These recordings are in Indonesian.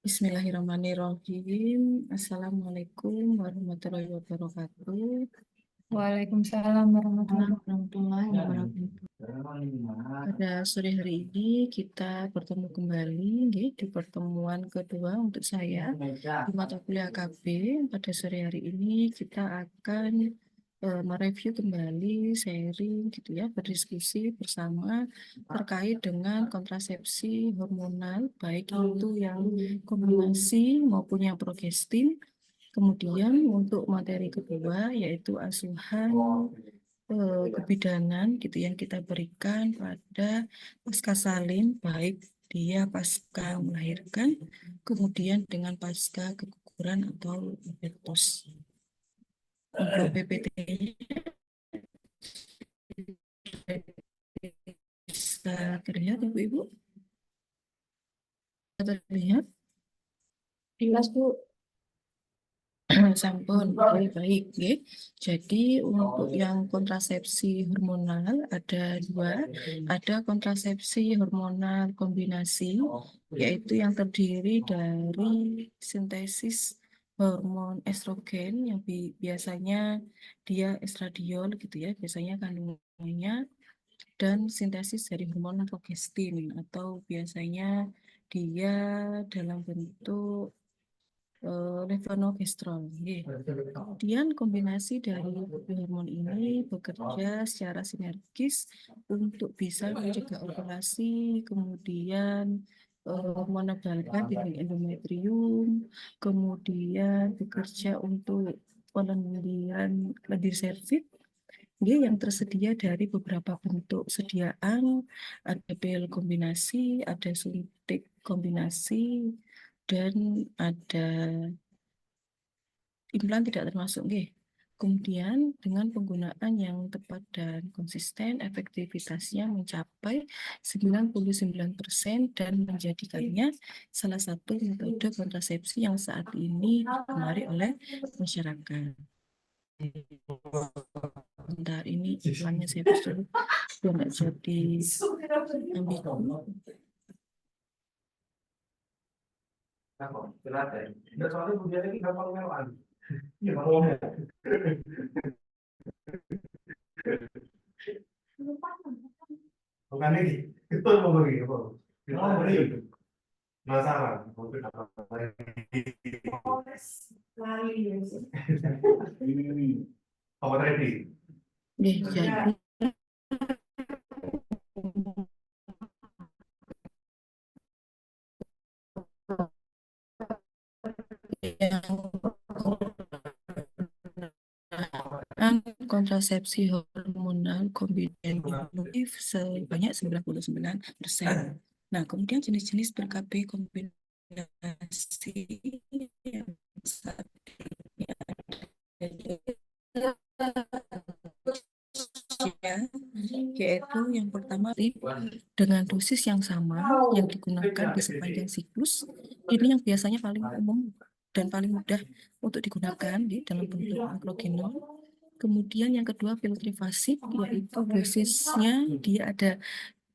Bismillahirrahmanirrahim. Assalamualaikum warahmatullahi wabarakatuh. Waalaikumsalam Warahmatullahi wabarakatuh. Pada sore hari ini kita bertemu kembali di pertemuan kedua untuk saya di mata kuliah KB. Pada sore hari ini kita akan mereview kembali, sharing gitu ya, berdiskusi bersama terkait dengan kontrasepsi hormonal, baik itu yang kombinasi maupun yang progestin. Kemudian untuk materi kedua yaitu asuhan kebidanan gitu yang kita berikan pada pasca salin, baik dia pasca melahirkan, kemudian dengan pasca keguguran atau fetus. Untuk PPT-nya bisa terlihat Ibu-Ibu? Terlihat? Jelas, Bu. Sampun, baik. Jadi untuk yang kontrasepsi hormonal ada dua, ada kontrasepsi hormonal kombinasi, yaitu yang terdiri dari sintesis hormon estrogen yang biasanya dia estradiol gitu ya, biasanya kandungannya, dan sintesis dari hormon progestin atau biasanya dia dalam bentuk levonorgestrel. Kemudian kombinasi dari hormon ini bekerja secara sinergis untuk bisa mencegah ovulasi, kemudian menebalkan dinding endometrium, kemudian bekerja untuk pelendiran lendir serviks yang tersedia dari beberapa bentuk sediaan, ada pil kombinasi, ada suntik kombinasi, dan ada implan tidak termasuk. Kemudian dengan penggunaan yang tepat dan konsisten, efektivitasnya mencapai 99% dan menjadikannya salah satu metode kontrasepsi yang saat ini digemari oleh masyarakat. Bentar, ini iklannya saya dulu biar nggak jadi ambil. Bukan ini, itu mau beri apa? Mau beri masalah, mungkin apa? Apa tadi? Jadi yang kontrasepsi hormonal kombinatif sebanyak 99%. Nah, kemudian jenis-jenis PKB kombinasi yang saat ini ada yaitu yang pertama dengan dosis yang sama yang digunakan di sepanjang siklus. Ini yang biasanya paling umum dan paling mudah untuk digunakan di dalam bentuk makrogenol. Kemudian yang kedua filtrifasif, yaitu dosisnya dia ada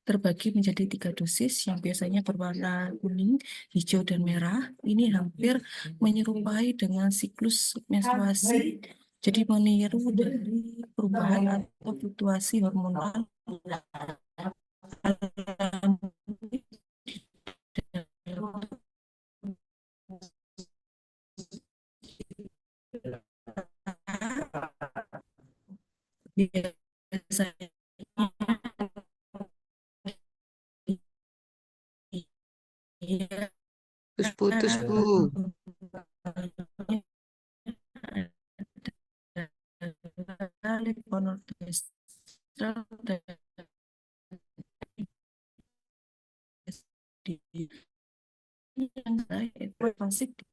terbagi menjadi 3 dosis yang biasanya berwarna kuning, hijau, dan merah. Ini hampir menyerupai dengan siklus menstruasi, jadi meniru dari perubahan atau fluktuasi hormonal biasanya Putus-putus, Bu. masih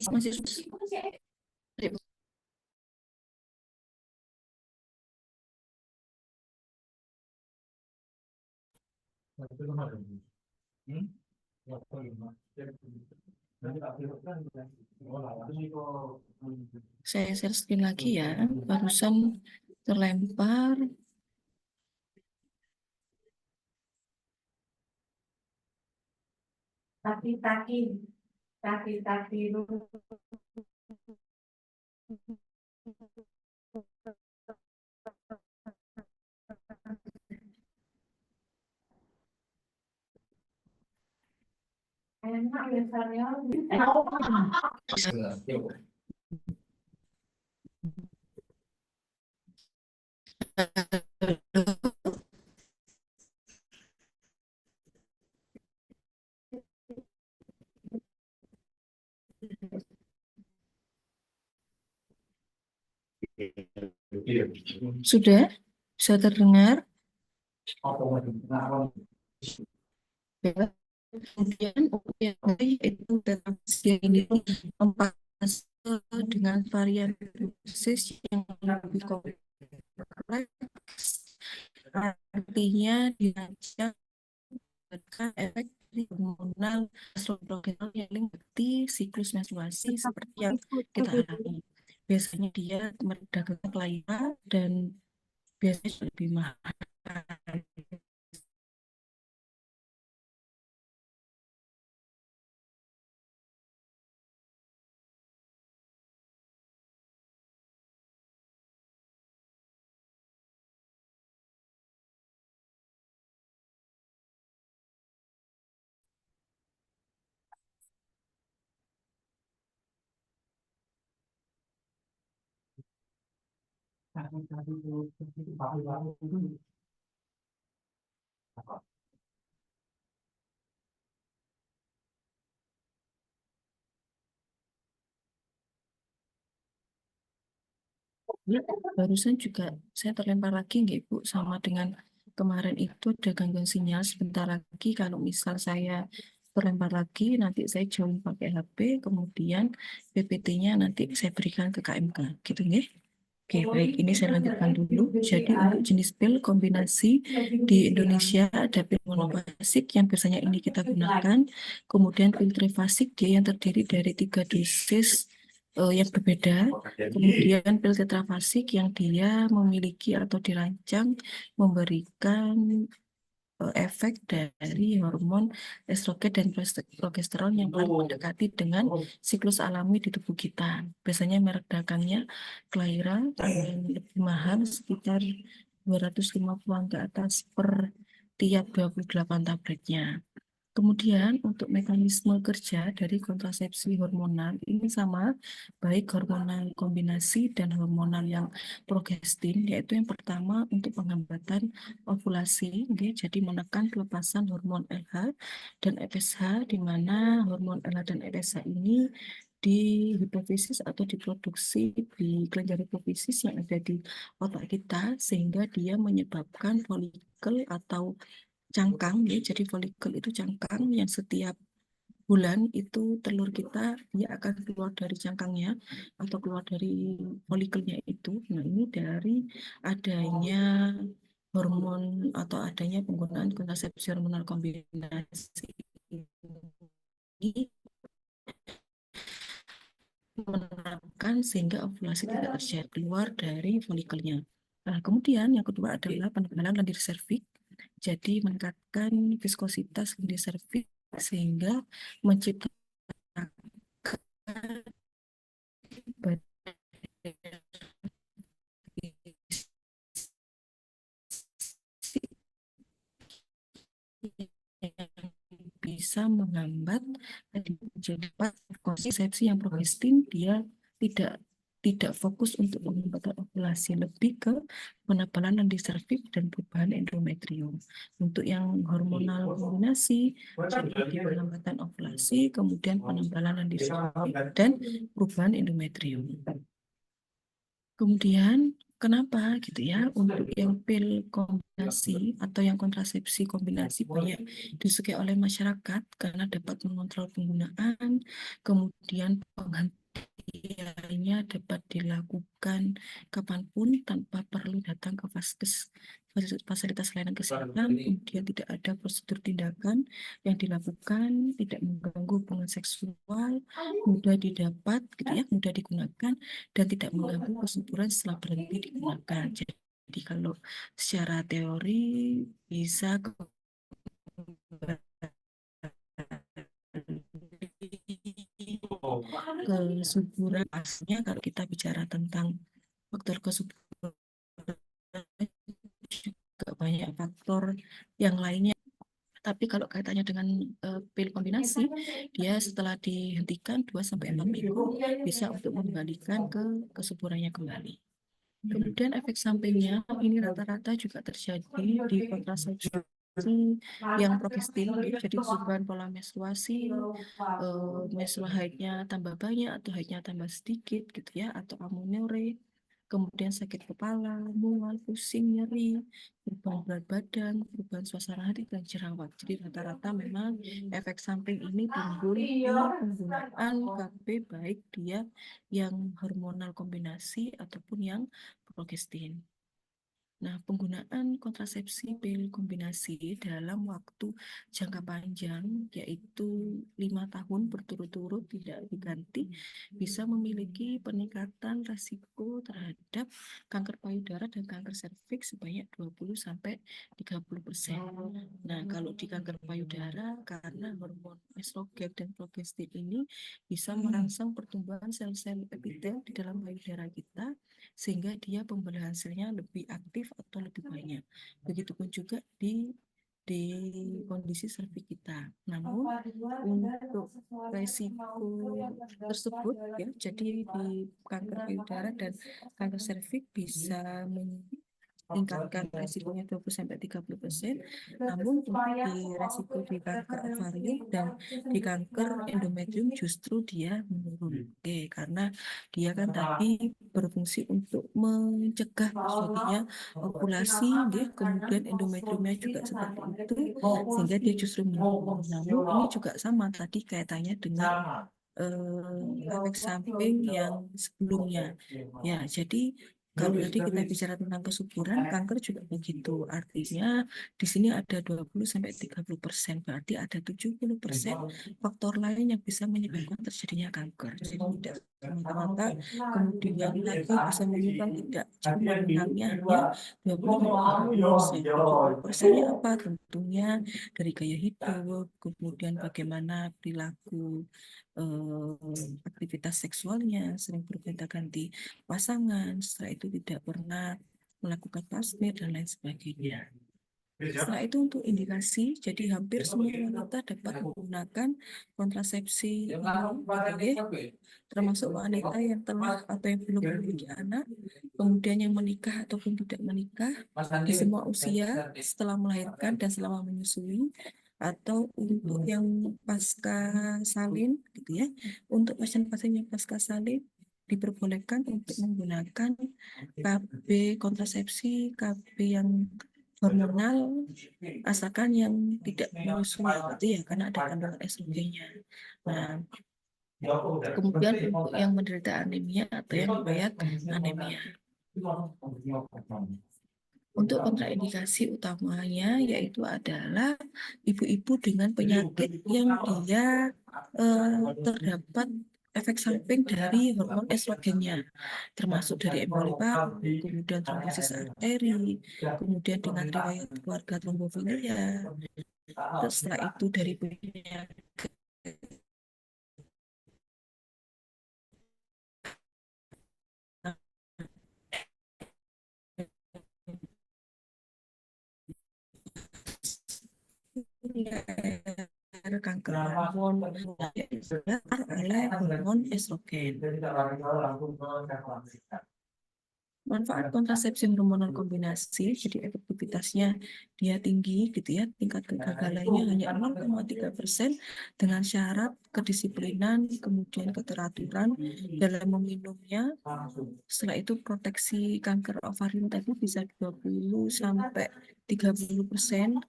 saya share screen lagi ya, barusan terlempar. Taki-taki. Kaki-kaki enak biasanya. Sudah? Bisa terdengar? Ya. Kemudian UPT itu deteksi ini membahas dengan varian dosis yang lebih kompleks. Artinya dirancang berdasarkan efek dari hormonal estrogen yang mengikuti siklus menstruasi seperti yang kita alami. Biasanya dia meredakan kelainan dan biasanya lebih mahal. Barusan juga saya terlempar lagi nggak Ibu, sama dengan kemarin itu ada gangguan sinyal sebentar lagi. Kalau misal saya terlempar lagi, nanti saya join pakai HP, kemudian PPT-nya nanti saya berikan ke KMK, gitu nggih? Oke, baik. Ini saya lanjutkan dulu. Jadi untuk jenis pil kombinasi di Indonesia ada pil monofasik yang biasanya ini kita gunakan. Kemudian pil trifasik dia yang terdiri dari 3 dosis yang berbeda. Kemudian pil tetrafasik yang dia memiliki atau dirancang memberikan efek dari hormon estrogen dan progesteron yang paling mendekati dengan siklus alami di tubuh kita. Biasanya meredakannya kelahiran dan lebih mahal sekitar 250-an ke atas per tiap 28 tabletnya. Kemudian untuk mekanisme kerja dari kontrasepsi hormonal ini sama, baik hormonal kombinasi dan hormonal yang progestin, yaitu yang pertama untuk penghambatan ovulasi, okay, jadi menekan pelepasan hormon LH dan FSH, di mana hormon LH dan FSH ini di hipofisis atau diproduksi di kelenjar hipofisis yang ada di otak kita, sehingga dia menyebabkan folikel atau cangkang ya. Jadi folikel itu cangkang yang setiap bulan itu telur kita dia akan keluar dari cangkangnya atau keluar dari folikelnya itu. Nah, ini dari adanya hormon atau adanya penggunaan kontrasepsi hormonal kombinasi ini menekan sehingga ovulasi tidak terjadi keluar dari folikelnya. Nah, kemudian yang kedua adalah penebalan lendir serviks. Jadi meningkatkan viskositas lendir serviks sehingga menciptakan badan yang bisa menghambat jadi konsepsi yang progestin dia tidak tidak fokus untuk penghambatan ovulasi, lebih ke penebalan lendir serviks dan perubahan endometrium. Untuk yang hormonal kombinasi, jadi penghambatan ovulasi, kemudian penebalan lendir serviks dan perubahan endometrium. Kemudian kenapa gitu ya untuk yang pil kombinasi atau yang kontrasepsi kombinasi banyak disukai oleh masyarakat karena dapat mengontrol penggunaan, kemudian penggantiannya dapat dilakukan kapanpun tanpa perlu datang ke fasilitas layanan kesehatan, kemudian tidak ada prosedur tindakan yang dilakukan, tidak mengganggu hubungan seksual, mudah didapat, gitu ya, mudah digunakan, dan tidak mengganggu kesuburan setelah berhenti digunakan. Jadi kalau secara teori bisa kesuburan. Pastinya kalau kita bicara tentang faktor kesuburan juga banyak faktor yang lainnya. Tapi kalau kaitannya dengan pil kombinasi, dia setelah dihentikan 2-4 minggu bisa untuk mengembalikan ke kesuburannya kembali. Kemudian efek sampingnya ini rata-rata juga terjadi di kontrasepsi yang progestin, jadi perubahan pola menstruasi, menstrual haidnya tambah banyak atau haidnya tambah sedikit gitu ya, atau amenorrhea, kemudian sakit kepala, mual, pusing, nyeri, perubahan berat badan, perubahan suasana hati, dan jerawat. Jadi rata-rata memang efek samping ini timbul di penggunaan KB, baik dia yang hormonal kombinasi ataupun yang progestin. Nah, penggunaan kontrasepsi pil kombinasi dalam waktu jangka panjang, yaitu 5 tahun berturut-turut tidak diganti, bisa memiliki peningkatan resiko terhadap kanker payudara dan kanker serviks sebanyak 20-30%. Nah, kalau di kanker payudara, karena hormon estrogen dan progestin ini bisa merangsang pertumbuhan sel-sel epitel di dalam payudara kita, sehingga dia pembelahan selnya lebih aktif atau lebih banyak. Begitupun juga di kondisi serviks kita. Namun untuk resiko tersebut ya, jadi di kanker payudara dan kanker serviks bisa meningkatkan resikonya 20-30%. Namun untuk di resiko di kanker ovarium dan di kanker endometrium justru dia menurun. Oke, karena dia kan tadi berfungsi untuk mencegah terjadinya ovulasi, kemudian endometriumnya juga seperti itu, sehingga dia justru menurun. Namun ini juga sama tadi kaitannya dengan efek samping yang sebelumnya. Ya, jadi kalau tadi kita bicara tentang kesuburan, kanker juga begitu. Artinya di sini ada 20-30%, berarti ada 70% faktor lain yang bisa menyebabkan terjadinya kanker. Jadi tidak semata-mata kemudian lagi bisa menyumbang, tidak. Jadi nominalnya hanya 20-30%. Apa? Tentunya dari gaya hidup, kemudian bagaimana perilaku aktivitas seksualnya, sering bergonta-ganti pasangan, setelah itu tidak pernah melakukan pasmir dan lain sebagainya. Setelah itu untuk indikasi, jadi hampir semua wanita dapat menggunakan kontrasepsi ini, termasuk wanita yang telah atau yang belum memiliki anak, kemudian yang menikah ataupun tidak menikah, di semua usia, setelah melahirkan dan selama menyusui, atau untuk yang pasca salin gitu ya. Untuk pasien-pasien yang pasca salin diperbolehkan untuk menggunakan KB kontrasepsi, KB yang hormonal, asalkan yang tidak menyusui gitu ya, karena ada kandungan estrogennya. Nah, kemudian untuk yang menderita anemia atau yang riwayat anemia. Untuk kontraindikasi utamanya yaitu adalah ibu-ibu dengan penyakit yang dia terdapat efek samping dari hormon estrogennya, termasuk dari emboli paru, kemudian trombosis arteri, kemudian dengan riwayat keluarga trombofilia, terus setelah itu dari penyakit kanker hormon oleh hormon estrogen. Manfaat kontrasepsi hormonal kombinasi, jadi efektivitasnya dia tinggi gitu ya, tingkat kegagalannya hanya 0,3% dengan syarat kedisiplinan, kemudian keteraturan dalam meminumnya. Setelah itu proteksi kanker ovarium tadi bisa 20-30%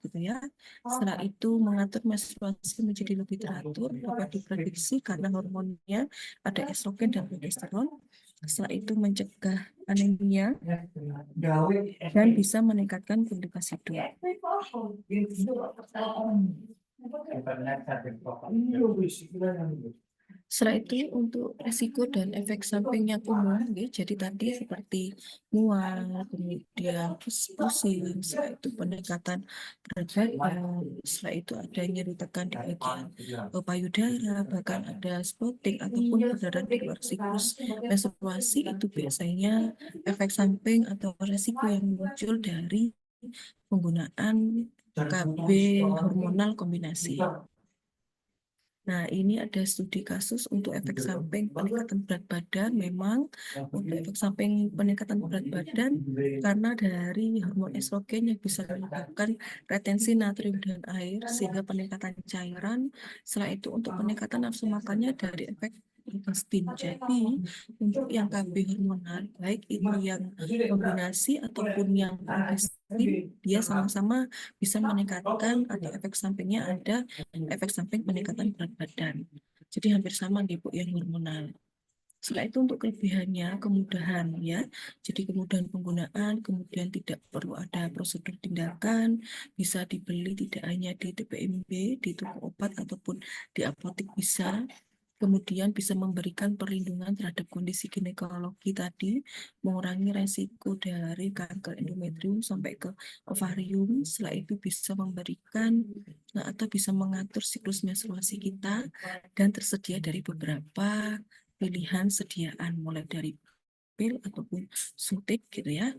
gitu ya. Setelah itu mengatur menstruasi menjadi lebih teratur, dapat diprediksi karena hormonnya ada estrogen dan progesteron. Setelah itu mencegah anemia dan bisa meningkatkan kualitas hidup. Setelah itu untuk resiko dan efek samping yang umum, ya, jadi tadi seperti mual, kemudian pusing, setelah itu peningkatan berat badan, setelah itu ada nyeri tekan di bagian payudara, bahkan ada spotting ataupun perdarahan di luar siklus menstruasi, itu biasanya efek samping atau resiko yang muncul dari penggunaan KB hormonal kombinasi. Nah, ini ada studi kasus untuk efek samping peningkatan berat badan. Memang untuk efek samping peningkatan berat badan karena dari hormon estrogen yang bisa menyebabkan retensi natrium dan air sehingga peningkatan cairan. Setelah itu untuk peningkatan nafsu makannya dari efek progestin. Jadi untuk yang KB hormonal, baik itu yang kombinasi ataupun yang progestin, dia sama-sama bisa meningkatkan atau efek sampingnya ada efek samping peningkatan berat badan. Jadi hampir sama nih Bu yang hormonal. Setelah itu untuk kelebihannya, kemudahan ya. Jadi kemudahan penggunaan, kemudian tidak perlu ada prosedur tindakan, bisa dibeli tidak hanya di TPMB, di toko obat ataupun di apotek bisa. Kemudian bisa memberikan perlindungan terhadap kondisi ginekologi tadi, mengurangi resiko dari kanker endometrium sampai ke ovarium. Setelah itu bisa memberikan atau bisa mengatur siklus menstruasi kita dan tersedia dari beberapa pilihan sediaan mulai dari pil ataupun suntik gitu ya.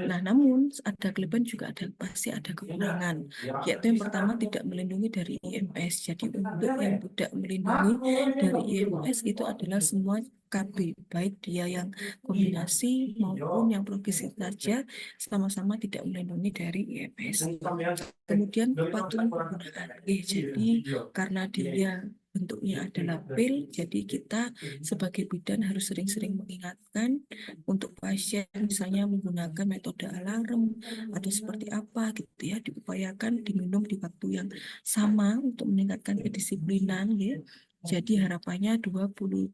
Nah, namun ada kelebihan juga pasti ada kekurangan, yaitu yang pertama tidak melindungi dari IMS. Jadi untuk yang tidak melindungi dari IMS itu adalah semua KB, baik dia yang kombinasi maupun yang progresif saja sama-sama tidak melindungi dari IMS. Kemudian kepatuhan penggunaan. Jadi karena dia bentuknya adalah pil, jadi kita sebagai bidan harus sering-sering mengingatkan untuk pasien misalnya menggunakan metode alarm atau seperti apa gitu ya, diupayakan diminum di waktu yang sama untuk meningkatkan kedisiplinan ya. Jadi harapannya 28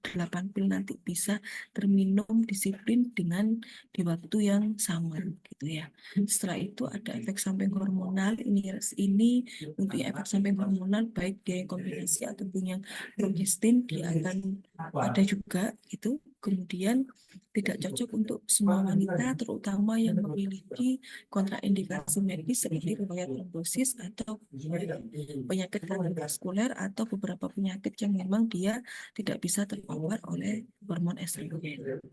pil nanti bisa terminum disiplin dengan di waktu yang sama gitu ya. Setelah itu ada efek samping hormonal. Ini untuk efek samping hormonal baik dia yang kombinasi ataupun yang progestin dia akan ada juga gitu. Kemudian tidak cocok untuk semua wanita, terutama yang memiliki kontraindikasi medis seperti riwayat trombosis atau penyakit kardiovaskuler atau beberapa penyakit yang memang dia tidak bisa terpapar oleh hormon estrogen.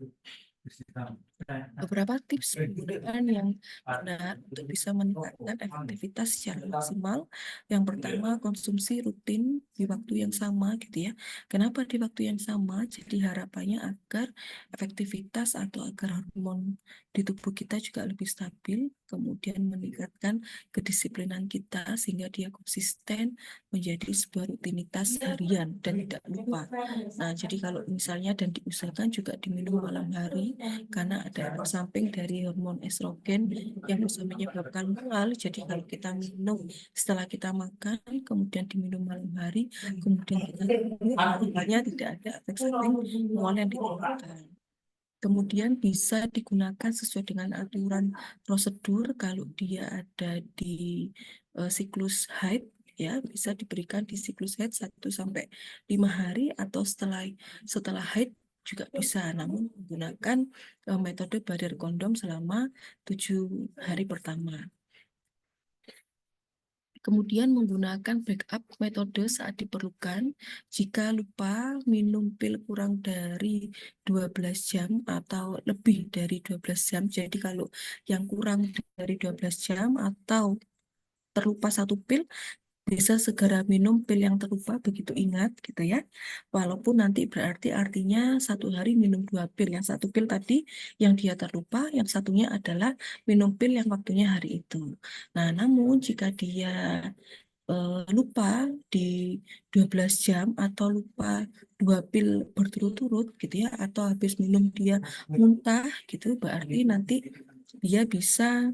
Beberapa tips penggunaan yang benar untuk bisa meningkatkan efektivitas secara maksimal. Yang pertama, konsumsi rutin di waktu yang sama gitu ya. Kenapa di waktu yang sama? Jadi harapannya agar efektivitas atau agar hormon di tubuh kita juga lebih stabil, kemudian meningkatkan kedisiplinan kita sehingga dia konsisten menjadi sebuah rutinitas harian dan tidak lupa. Nah, jadi kalau misalnya dan diusahakan juga diminum malam hari karena ada efek samping dari hormon estrogen yang bisa menyebabkan mual. Jadi kalau kita minum setelah kita makan, kemudian diminum malam hari, kemudian kita harapannya tidak ada efek samping mual yang ditimbulkan. Kemudian bisa digunakan sesuai dengan aturan prosedur kalau dia ada di siklus haid ya, bisa diberikan di siklus haid 1 sampai 5 hari atau setelah haid juga bisa, namun menggunakan metode barrier kondom selama 7 hari pertama. Kemudian menggunakan backup metode saat diperlukan. Jika lupa minum pil kurang dari 12 jam atau lebih dari 12 jam. Jadi kalau yang kurang dari 12 jam atau terlupa 1 pil, bisa segera minum pil yang terlupa begitu ingat gitu ya. Walaupun nanti berarti artinya 1 hari minum 2 pil. Yang 1 pil tadi yang dia terlupa, yang satunya adalah minum pil yang waktunya hari itu. Nah, namun jika dia lupa di 12 jam atau lupa 2 pil berturut-turut gitu ya, atau habis minum dia muntah gitu, berarti nanti dia bisa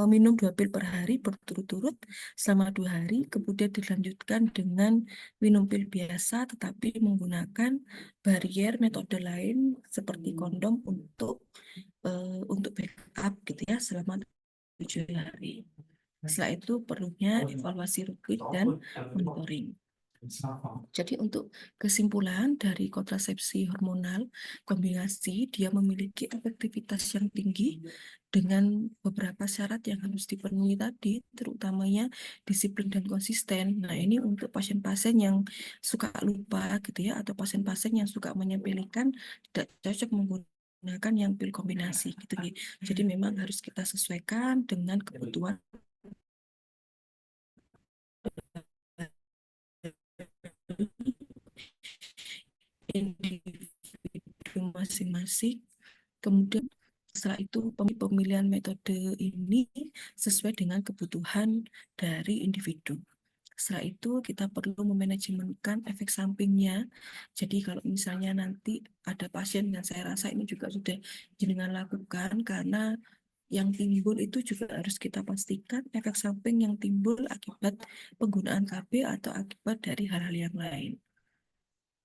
minum 2 pil per hari berturut-turut selama 2 hari, kemudian dilanjutkan dengan minum pil biasa, tetapi menggunakan barrier metode lain seperti kondom untuk backup gitu ya selama 7 hari. Setelah itu perlunya evaluasi rutin dan monitoring. Jadi untuk kesimpulan dari kontrasepsi hormonal kombinasi, dia memiliki efektivitas yang tinggi dengan beberapa syarat yang harus dipenuhi tadi, terutamanya disiplin dan konsisten. Nah, ini untuk pasien-pasien yang suka lupa gitu ya, atau pasien-pasien yang suka menyepelekan, tidak cocok menggunakan yang pil kombinasi gitu ya. Jadi memang harus kita sesuaikan dengan kebutuhan individu masing-masing. Kemudian setelah itu pemilihan metode ini sesuai dengan kebutuhan dari individu. Setelah itu kita perlu memanajemenkan efek sampingnya. Jadi kalau misalnya nanti ada pasien, dan saya rasa ini juga sudah jenengan lakukan, karena yang timbul itu juga harus kita pastikan efek samping yang timbul akibat penggunaan KB atau akibat dari hal-hal yang lain.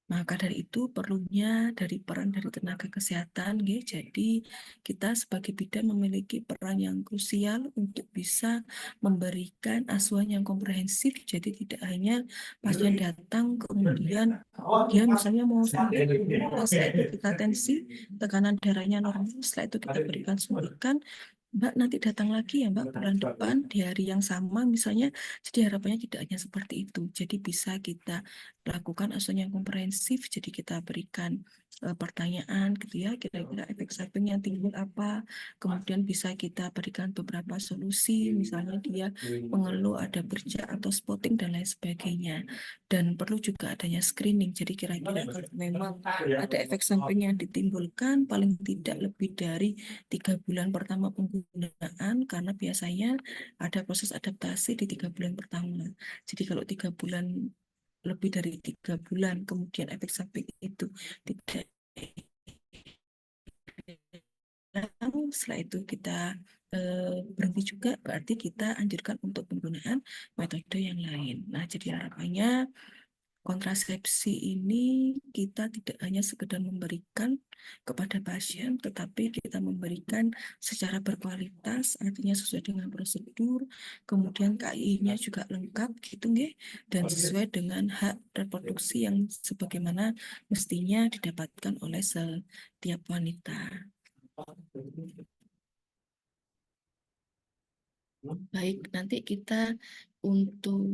Maka dari itu perlunya dari peran dari tenaga kesehatan, nggih. Jadi kita sebagai bidan memiliki peran yang krusial untuk bisa memberikan asuhan yang komprehensif. Jadi tidak hanya pasien datang kemudian dia misalnya mau suntik, setelah itu kita tensi, tekanan darahnya normal, setelah itu kita berikan suntikan, Mbak nanti datang lagi ya Mbak bulan depan di hari yang sama misalnya. Jadi harapannya tidak hanya seperti itu. Jadi bisa kita lakukan asuhan yang komprehensif. Jadi kita berikan pertanyaan gitu ya, kira-kira efek samping yang timbul apa. Kemudian bisa kita berikan beberapa solusi, misalnya dia mengeluh ada bercak atau spotting dan lain sebagainya. Dan perlu juga adanya screening. Jadi kira-kira kalau memang ada efek samping yang ditimbulkan paling tidak lebih dari 3 bulan pertama penggunaan, karena biasanya ada proses adaptasi di 3 bulan pertama. Jadi kalau 3 bulan, lebih dari 3 bulan kemudian efek samping itu tidak hilang, setelah itu kita berhenti juga, berarti kita anjurkan untuk penggunaan metode yang lain. Nah, jadi harapannya kontrasepsi ini kita tidak hanya sekedar memberikan kepada pasien, tetapi kita memberikan secara berkualitas, artinya sesuai dengan prosedur, kemudian KI-nya juga lengkap gitu nggih, dan sesuai dengan hak reproduksi yang sebagaimana mestinya didapatkan oleh setiap wanita. Baik, nanti kita untuk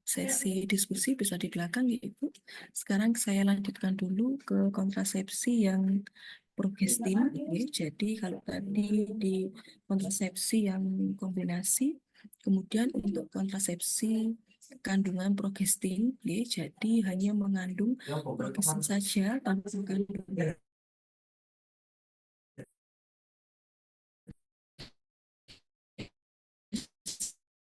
sesi diskusi bisa di belakang ya Ibu. Sekarang saya lanjutkan dulu ke kontrasepsi yang progestin. Jadi kalau tadi di kontrasepsi yang kombinasi, kemudian untuk kontrasepsi kandungan progestin, jadi hanya mengandung progestin saja tanpa kandungan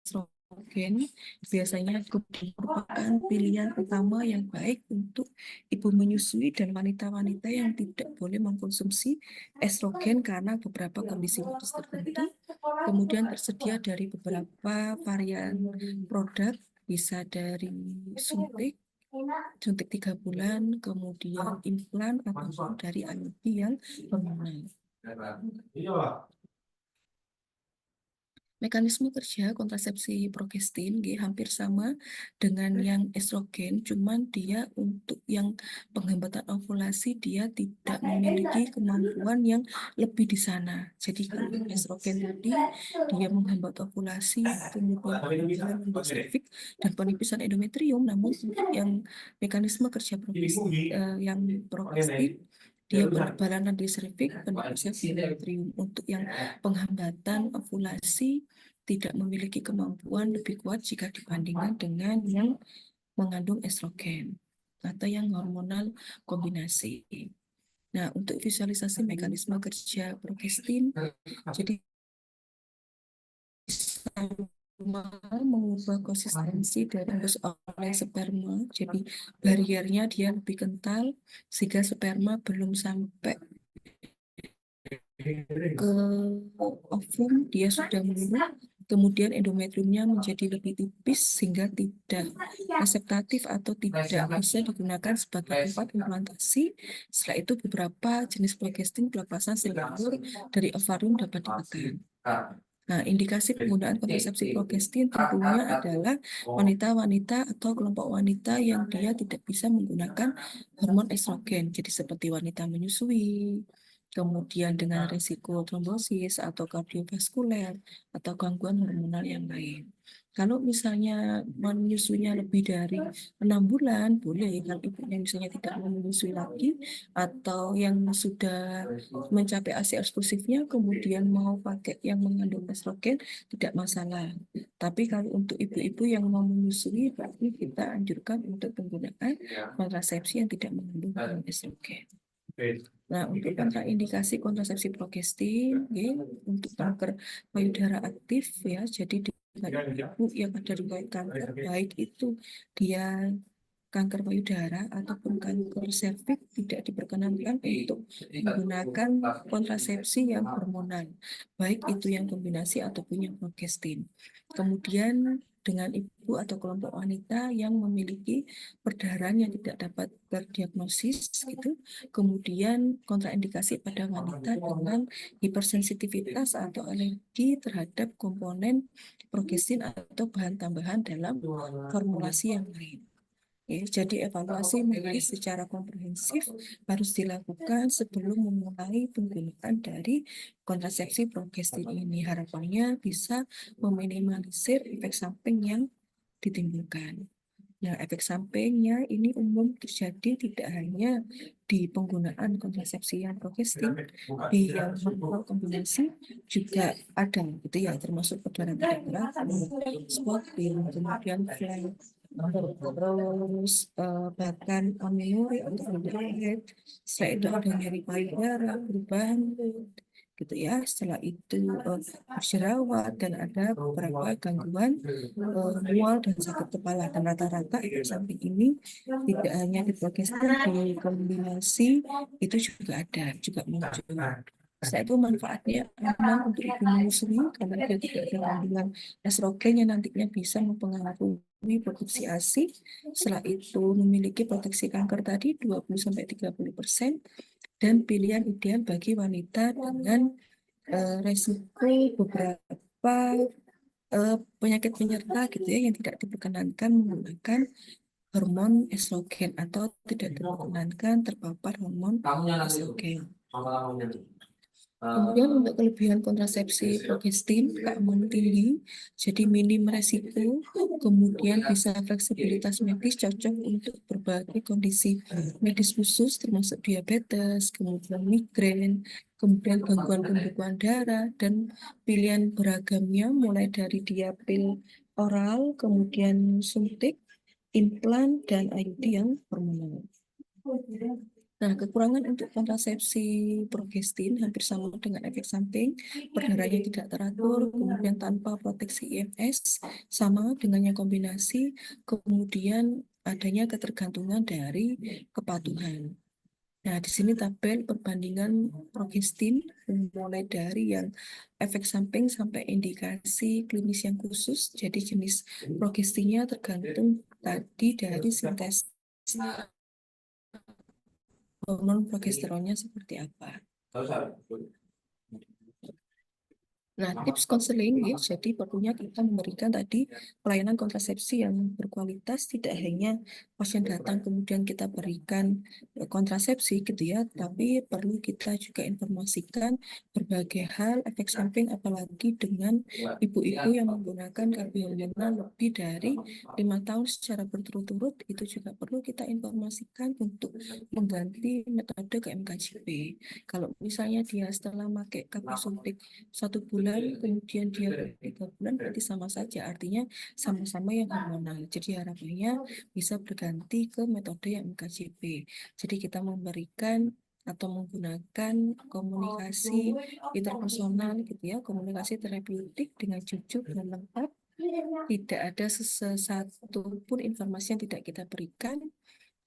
estrogen, biasanya merupakan pilihan utama yang baik untuk ibu menyusui dan wanita-wanita yang tidak boleh mengkonsumsi estrogen karena beberapa kondisi medis tertentu. Kemudian tersedia dari beberapa varian produk, bisa dari suntik 3 bulan, kemudian implan, ataupun dari IUD yang hormonal. Mekanisme kerja kontrasepsi progestin hampir sama dengan yang estrogen, cuman dia untuk yang penghambatan ovulasi dia tidak memiliki kemampuan yang lebih di sana. Jadi kalau estrogen tadi dia menghambat ovulasi, kemudian penimbunan endoservix dan penipisan endometrium, namun yang mekanisme kerja yang progestin dia penebalan endoservix, penipisan endometrium. Untuk yang penghambatan ovulasi tidak memiliki kemampuan lebih kuat jika dibandingkan dengan yang mengandung estrogen atau yang hormonal kombinasi. Nah, untuk visualisasi mekanisme kerja progestin, jadi mengubah konsistensi dari embus oleh sperma, jadi bariernya dia lebih kental sehingga sperma belum sampai ke ovum dia sudah menurun, kemudian endometriumnya menjadi lebih tipis sehingga tidak reseptatif atau tidak bisa digunakan sebagai tempat implantasi. Setelah itu beberapa jenis progestin pelepasan sel telur dari ovarium dapat ditekan. Nah, indikasi penggunaan kontrasepsi progestin tentunya adalah wanita-wanita atau kelompok wanita yang dia tidak bisa menggunakan hormon estrogen. Jadi seperti wanita menyusui, kemudian dengan risiko trombosis atau kardiovaskuler atau gangguan hormonal yang lain. Kalau misalnya menyusuinya lebih dari 6 bulan, boleh. Kalau ibunya misalnya tidak mau menyusui lagi, atau yang sudah mencapai ASI eksklusifnya, kemudian mau pakai yang mengandung estrogen, tidak masalah. Tapi kalau untuk ibu-ibu yang mau menyusui, berarti kita anjurkan untuk menggunakan kontrasepsi yang tidak mengandung hormon estrogen. Nah, untuk kontraindikasi kontrasepsi progestin, ya, untuk kanker payudara aktif, ya, jadi dengan ibu yang ada riwayat kanker, baik itu dia kanker payudara ataupun kanker serviks, tidak diperkenankan untuk menggunakan kontrasepsi yang hormonal, baik itu yang kombinasi ataupun yang progestin. Kemudian dengan ibu atau kelompok wanita yang memiliki perdarahan yang tidak dapat terdiagnosis, gitu. Kemudian kontraindikasi pada wanita dengan hipersensitivitas atau alergi terhadap komponen progestin atau bahan tambahan dalam formulasi yang lain. Ya, jadi evaluasi medis secara komprehensif harus dilakukan sebelum memulai penggunaan dari kontrasepsi progestin ini. Harapannya bisa meminimalisir efek samping yang ditimbulkan. Nah, efek sampingnya ini umum terjadi tidak hanya di penggunaan kontrasepsi yang progestin, di yang kombinasi juga ada, gitu ya, termasuk perdarahan tidak berat, spotting, kemudian flank, terus bahkan amenorrhea atau underhead, setelah itu ada nyeri payudara, perubahan mood, gitu ya. Setelah itu berjerawat dan ada beberapa gangguan mual dan sakit kepala, dan rata-rata efek samping ini tidak hanya di progestin, di kombinasi itu juga ada, juga muncul. Setelah itu manfaatnya aman untuk ibu menyusui karena dia tidak ada kandungan estrogen yang nantinya bisa mempengaruhi produksi ASI. Setelah itu memiliki proteksi kanker tadi 20-30%, dan pilihan ideal bagi wanita dengan resiko beberapa penyakit penyerta, gitu ya, yang tidak diperkenankan menggunakan hormon estrogen atau tidak diperkenankan terpapar hormon estrogen. Kemudian untuk kelebihan kontrasepsi progestin, keamanan tinggi, jadi minim resiko, kemudian bisa fleksibilitas medis, cocok untuk berbagai kondisi medis khusus termasuk diabetes, kemudian migrain, kemudian gangguan pembekuan darah, dan pilihan beragamnya mulai dari dia pil oral, kemudian suntik, implan, dan IUD yang hormonal. Nah, kekurangan untuk kontrasepsi progestin hampir sama dengan efek samping, perdarahannya tidak teratur, kemudian tanpa proteksi IMS, sama dengan yang kombinasi, kemudian adanya ketergantungan dari kepatuhan. Nah, di sini tabel perbandingan progestin mulai dari yang efek samping sampai indikasi klinis yang khusus. Jadi jenis progestinnya tergantung tadi dari sintesis hormon progesteronnya seperti apa. Nah, tips konseling, ya, jadi perlunya kita memberikan tadi pelayanan kontrasepsi yang berkualitas, tidak hanya pasien datang kemudian kita berikan kontrasepsi, gitu ya, tapi perlu kita juga informasikan berbagai hal efek samping, apalagi dengan ibu-ibu yang menggunakan KB hormonal lebih dari 5 tahun secara berturut-turut, itu juga perlu kita informasikan untuk mengganti metode KMKJP. Kalau misalnya dia setelah pakai KB suntik 1 bulan, kemudian dia 3 bulan, berarti sama saja, artinya sama-sama yang hormonal. Jadi harapannya bisa berganti ke metode yang MKJP. Jadi kita memberikan atau menggunakan komunikasi interpersonal, gitu ya, komunikasi terapeutik dengan jujur dan lengkap. Tidak ada sesuatu pun informasi yang tidak kita berikan.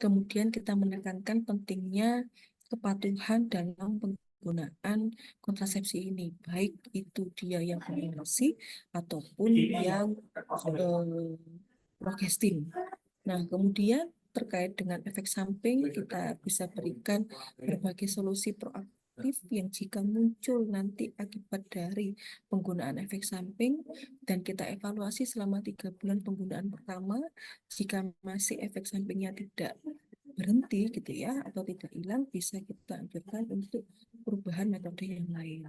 Kemudian kita menekankan pentingnya kepatuhan dalam penggunaan kontrasepsi ini, baik itu dia yang kombinasi ataupun yang progestin. Nah, kemudian terkait dengan efek samping, kita bisa berikan berbagai solusi proaktif reaktif yang jika muncul nanti akibat dari penggunaan efek samping dan kita evaluasi selama 3 bulan penggunaan pertama, jika masih efek sampingnya tidak berhenti gitu ya atau tidak hilang, bisa kita anjurkan untuk perubahan metode yang lain.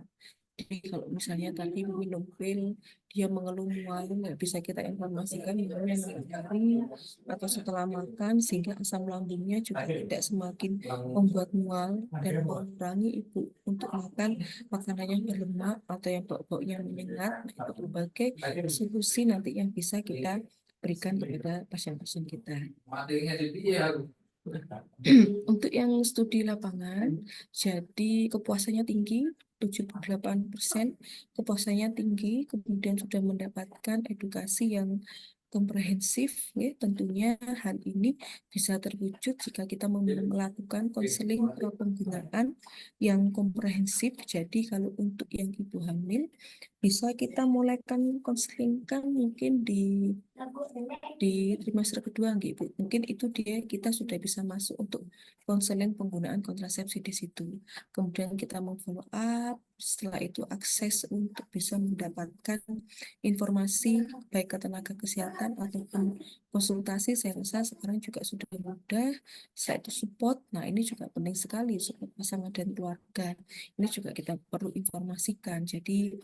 Jadi kalau misalnya tadi minum pil, dia mengeluh mual, nggak bisa kita informasikan misalnya 6 hari atau setelah makan sehingga asam lambungnya juga tidak semakin membuat mual dan mengurangi ibu untuk makan makanan yang berlemak atau yang bau-baunya menyengat. Nah, itu berbagai solusi nanti yang bisa kita berikan kepada pasien-pasien kita. Untuk yang studi lapangan, jadi kepuasannya tinggi, 78% kepuasannya tinggi, kemudian sudah mendapatkan edukasi yang komprehensif, ya. Tentunya hal ini bisa terwujud jika kita melakukan konseling penggunaan yang komprehensif. Jadi kalau untuk yang ibu hamil, bisa kita mulaikan konseling kan mungkin di trimester kedua, gitu. Mungkin itu kita sudah bisa masuk untuk konseling penggunaan kontrasepsi di situ. Kemudian kita follow up, setelah itu akses untuk bisa mendapatkan informasi baik ke tenaga kesehatan ataupun konsultasi, saya rasa sekarang juga sudah mudah. Setelah itu support, nah ini juga penting sekali, support pasangan dan keluarga. Ini juga kita perlu informasikan. Jadi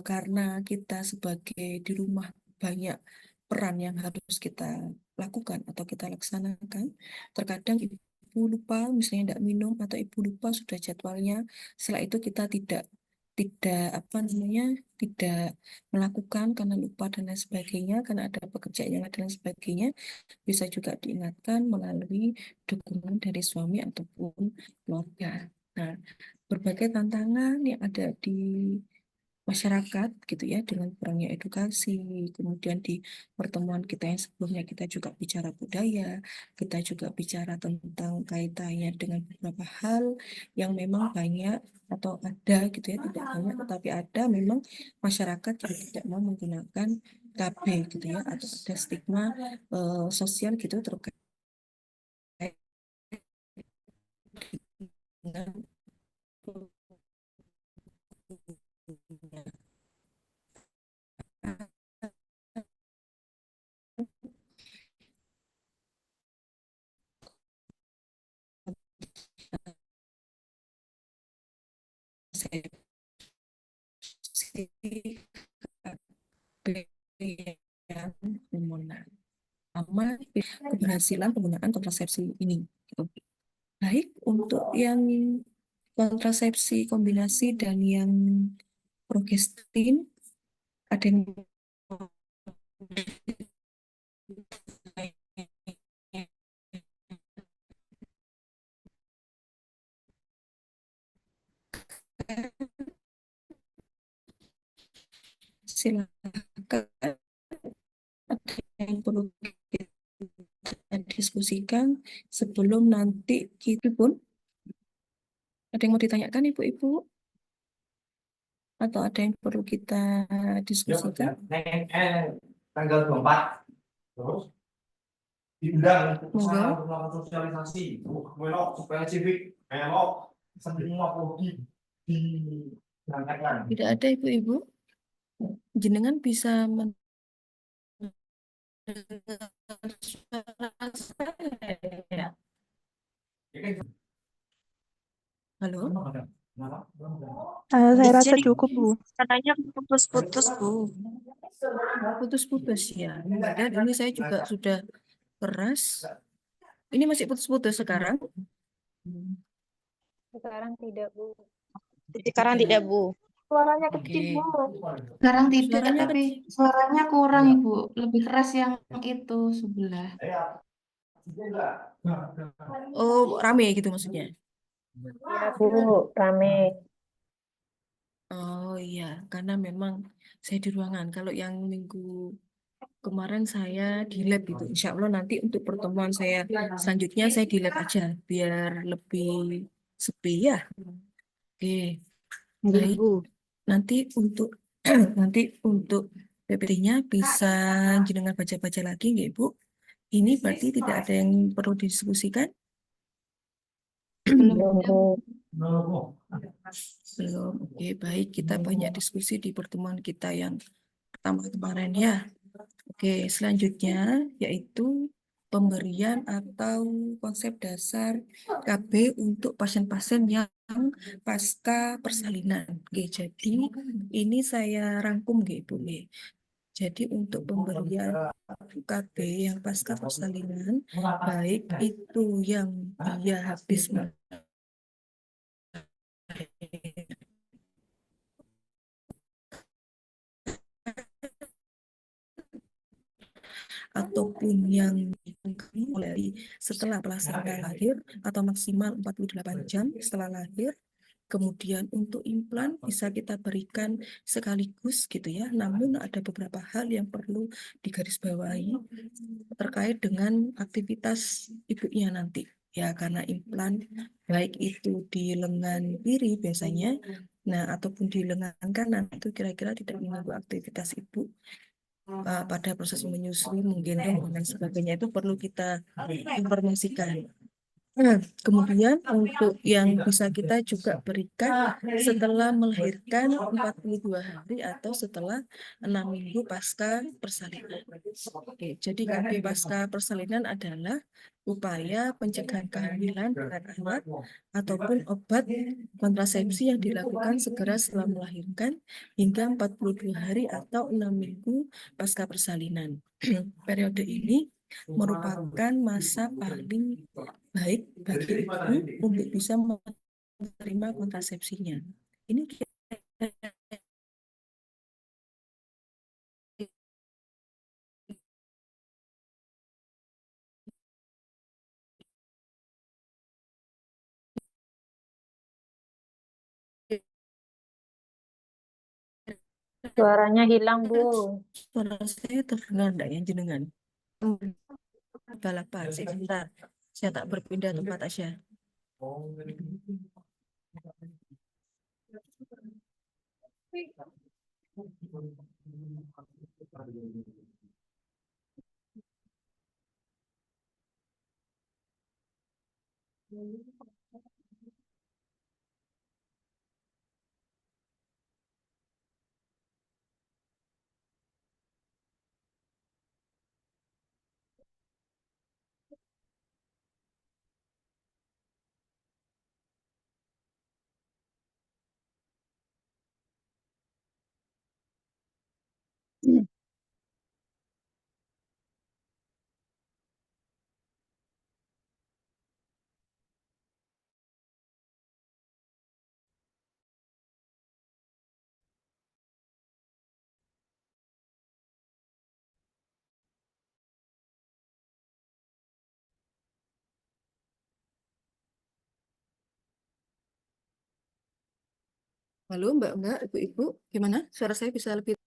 karena kita sebagai di rumah banyak peran yang harus kita lakukan atau kita laksanakan, terkadang ibu lupa misalnya tidak minum atau ibu lupa sudah jadwalnya, setelah itu kita tidak apa namanya tidak melakukan karena lupa dan lain sebagainya, karena ada pekerjaan yang lain dan lain sebagainya, bisa juga diingatkan melalui dukungan dari suami ataupun keluarga. Nah, berbagai tantangan yang ada di masyarakat gitu ya dengan kurangnya edukasi, kemudian di pertemuan kita yang sebelumnya kita juga bicara budaya, kita juga bicara tentang kaitannya dengan beberapa hal yang memang banyak atau ada gitu ya, tidak banyak tetapi ada memang masyarakat yang tidak mau menggunakan KB gitu ya, atau ada stigma sosial gitu terkait dengan yang hormonal sama keberhasilan penggunaan kontrasepsi ini gitu. Baik untuk yang kontrasepsi kombinasi dan yang progestin, ada yang silakan, ada yang perlu kita diskusikan sebelum nanti kita pun ada yang mau ditanyakan ibu-ibu atau ada yang perlu kita diskusikan? Tanggal 24 terus diundang Monggo. untuk melakukan sosialisasi melok supaya civic melok semua prodi diberangkatkan. Tidak ada ibu-ibu, jenengan bisa mendengar suara saya? Halo? Saya rasa cukup, Bu. Katanya putus-putus, Bu. Putus-putus ya. Dan ini saya juga sudah keras. Ini masih putus-putus sekarang. Sekarang tidak, Bu. Sekarang tidak, Bu. Suaranya Oke. kecil, Bu. Sekarang tidak, Suaranya tapi suaranya kurang, Ibu. Lebih keras yang itu sebelah. Oh, rame gitu maksudnya. Ya, Bu, rame. Oh iya, karena memang saya di ruangan. Kalau yang minggu kemarin saya di lab itu, insya Allah nanti untuk pertemuan saya selanjutnya saya di lab aja, biar lebih sepi ya. Oke, baik. Bu. Nanti untuk nanti untuk PPT-nya bisa jenengan baca-baca lagi, nggih, Bu. Ini berarti tidak ada yang perlu didiskusikan. Belum Belum, ada, Bu. Bu. Belum. Oke, baik. Kita banyak diskusi di pertemuan kita yang pertama kemarin ya. Oke, selanjutnya yaitu pemberian atau konsep dasar KB untuk pasien-pasien yang pasca persalinan. Oke, jadi ini saya rangkum gitu, Ibu. Jadi untuk pemberian KB yang pasca persalinan, baik itu yang dia habis ataupun yang mulai setelah plasenta lahir atau maksimal 48 jam setelah lahir. Kemudian untuk implan bisa kita berikan sekaligus gitu ya. Namun ada beberapa hal yang perlu digarisbawahi terkait dengan aktivitas ibunya nanti. Ya, karena implan baik itu di lengan kiri biasanya, nah ataupun di lengan kanan itu kira-kira tidak mengganggu aktivitas ibu pada proses menyusui, menggendong dan sebagainya, itu perlu kita informasikan. Nah, kemudian untuk yang bisa kita juga berikan setelah melahirkan 42 hari atau setelah 6 minggu pasca persalinan. Oke, jadi KB pasca persalinan adalah upaya pencegahan kehamilan dengan alat ataupun obat kontrasepsi yang dilakukan segera setelah melahirkan hingga 42 hari atau 6 minggu pasca persalinan. Periode ini merupakan masa paling baik bagi ibu untuk bisa menerima kontrasepsinya. Ini Suaranya hilang, Bu. suara saya terdengar enggak ya jenengan? Balapan, sebentar. Saya tak berpindah tempat aja. Halo Mbak, Ibu-ibu, gimana? Suara saya bisa lebih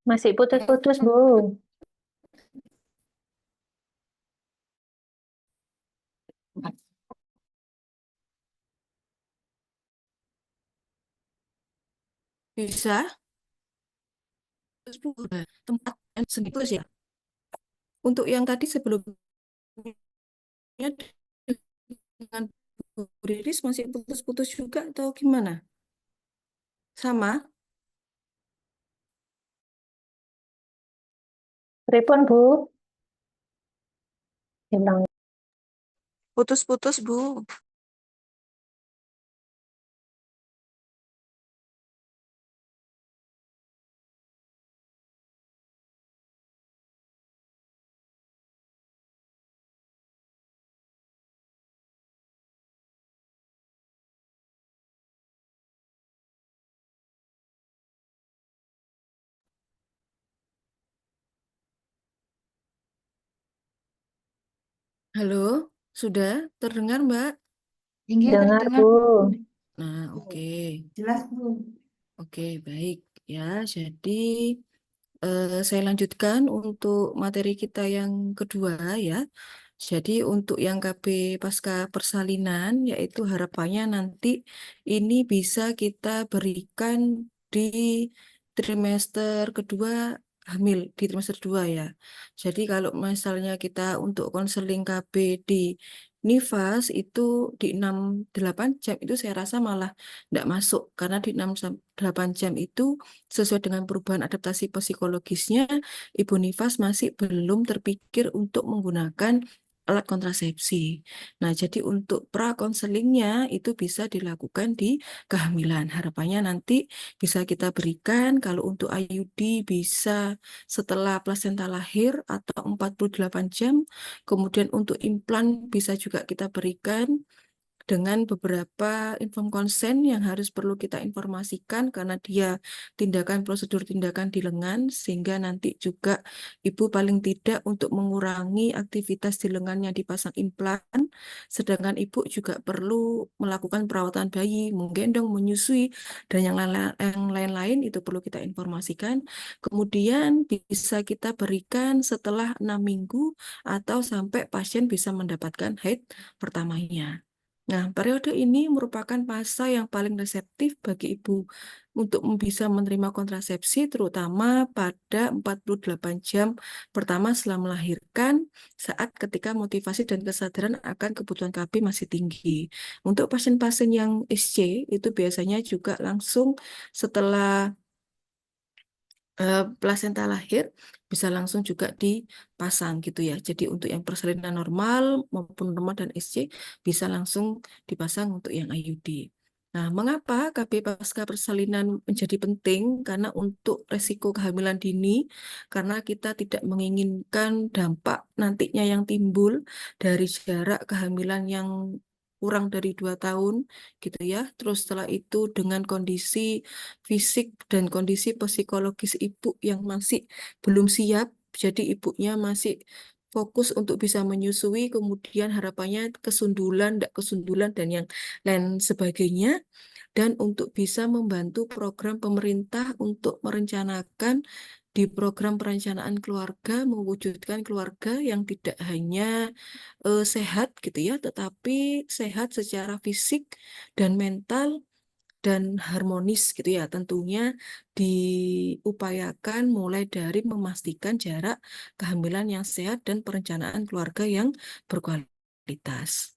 Masih putus-putus, Bu. bisa? Tempat yang segitu ya. Untuk yang tadi sebelumnya dengan Bu Riris masih putus-putus juga atau gimana? Sama? Pripun, Bu? Hilang. Putus-putus, Bu. Halo, sudah terdengar Mbak? Enggak Dengar, terdengar, Bu. Bu. Nah, oke. Jelas, Bu. Oke, baik ya. Jadi saya lanjutkan untuk materi kita yang kedua ya. Jadi untuk yang KB pasca persalinan, yaitu harapannya nanti ini bisa kita berikan di trimester kedua hamil, di trimester 2 ya. Jadi kalau misalnya kita untuk konseling KB di Nifas itu di 6-8 jam itu saya rasa malah tidak masuk. Karena di 6-8 jam itu sesuai dengan perubahan adaptasi psikologisnya, Ibu Nifas masih belum terpikir untuk menggunakan alat kontrasepsi. Nah, jadi untuk pra-konselingnya itu bisa dilakukan di kehamilan. Harapannya nanti bisa kita berikan kalau untuk IUD bisa setelah plasenta lahir atau 48 jam. Kemudian untuk implan bisa juga kita berikan dengan beberapa inform konsen yang harus perlu kita informasikan karena dia prosedur tindakan di lengan sehingga nanti juga ibu paling tidak untuk mengurangi aktivitas di lengannya dipasang implan, sedangkan ibu juga perlu melakukan perawatan bayi, menggendong, menyusui dan yang lain-lain itu perlu kita informasikan. Kemudian bisa kita berikan setelah 6 minggu atau sampai pasien bisa mendapatkan haid pertamanya. Nah, periode ini merupakan masa yang paling reseptif bagi ibu untuk bisa menerima kontrasepsi, terutama pada 48 jam pertama setelah melahirkan, saat ketika motivasi dan kesadaran akan kebutuhan KB masih tinggi. Untuk pasien-pasien yang SC, itu biasanya juga langsung setelah plasenta lahir bisa langsung juga dipasang gitu ya. Jadi untuk yang persalinan normal maupun normal dan SC bisa langsung dipasang untuk yang IUD. Nah, mengapa KB pasca persalinan menjadi penting? Karena untuk resiko kehamilan dini, karena kita tidak menginginkan dampak nantinya yang timbul dari jarak kehamilan yang kurang dari 2 tahun gitu ya. Terus setelah itu dengan kondisi fisik dan kondisi psikologis ibu yang masih belum siap, jadi ibunya masih fokus untuk bisa menyusui, kemudian harapannya kesundulan, tidak kesundulan, dan yang lain sebagainya, dan untuk bisa membantu program pemerintah untuk merencanakan di program perencanaan keluarga, mewujudkan keluarga yang tidak hanya sehat gitu ya, tetapi sehat secara fisik dan mental dan harmonis gitu ya. Tentunya diupayakan mulai dari memastikan jarak kehamilan yang sehat dan perencanaan keluarga yang berkualitas.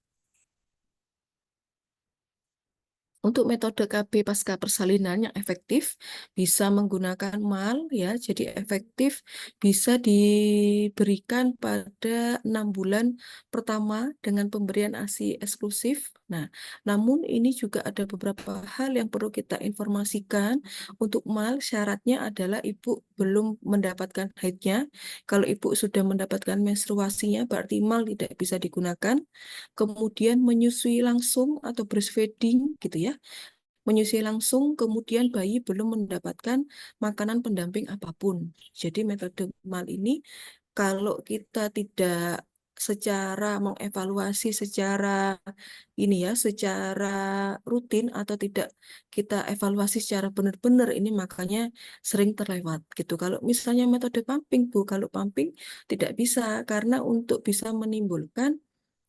Untuk metode KB pasca persalinan yang efektif bisa menggunakan MAL ya, jadi efektif bisa diberikan pada 6 bulan pertama dengan pemberian ASI eksklusif. Nah, namun ini juga ada beberapa hal yang perlu kita informasikan. Untuk MAL syaratnya adalah ibu belum mendapatkan haidnya. Kalau ibu sudah mendapatkan menstruasinya berarti MAL tidak bisa digunakan. Kemudian menyusui langsung atau breastfeeding gitu ya, menyusui langsung, kemudian bayi belum mendapatkan makanan pendamping apapun. Jadi metode MAL ini kalau kita tidak secara mengevaluasi secara ini ya, secara rutin atau tidak kita evaluasi secara benar-benar ini makanya sering terlewat gitu. Kalau misalnya metode pumping Bu, kalau pumping tidak bisa karena untuk bisa menimbulkan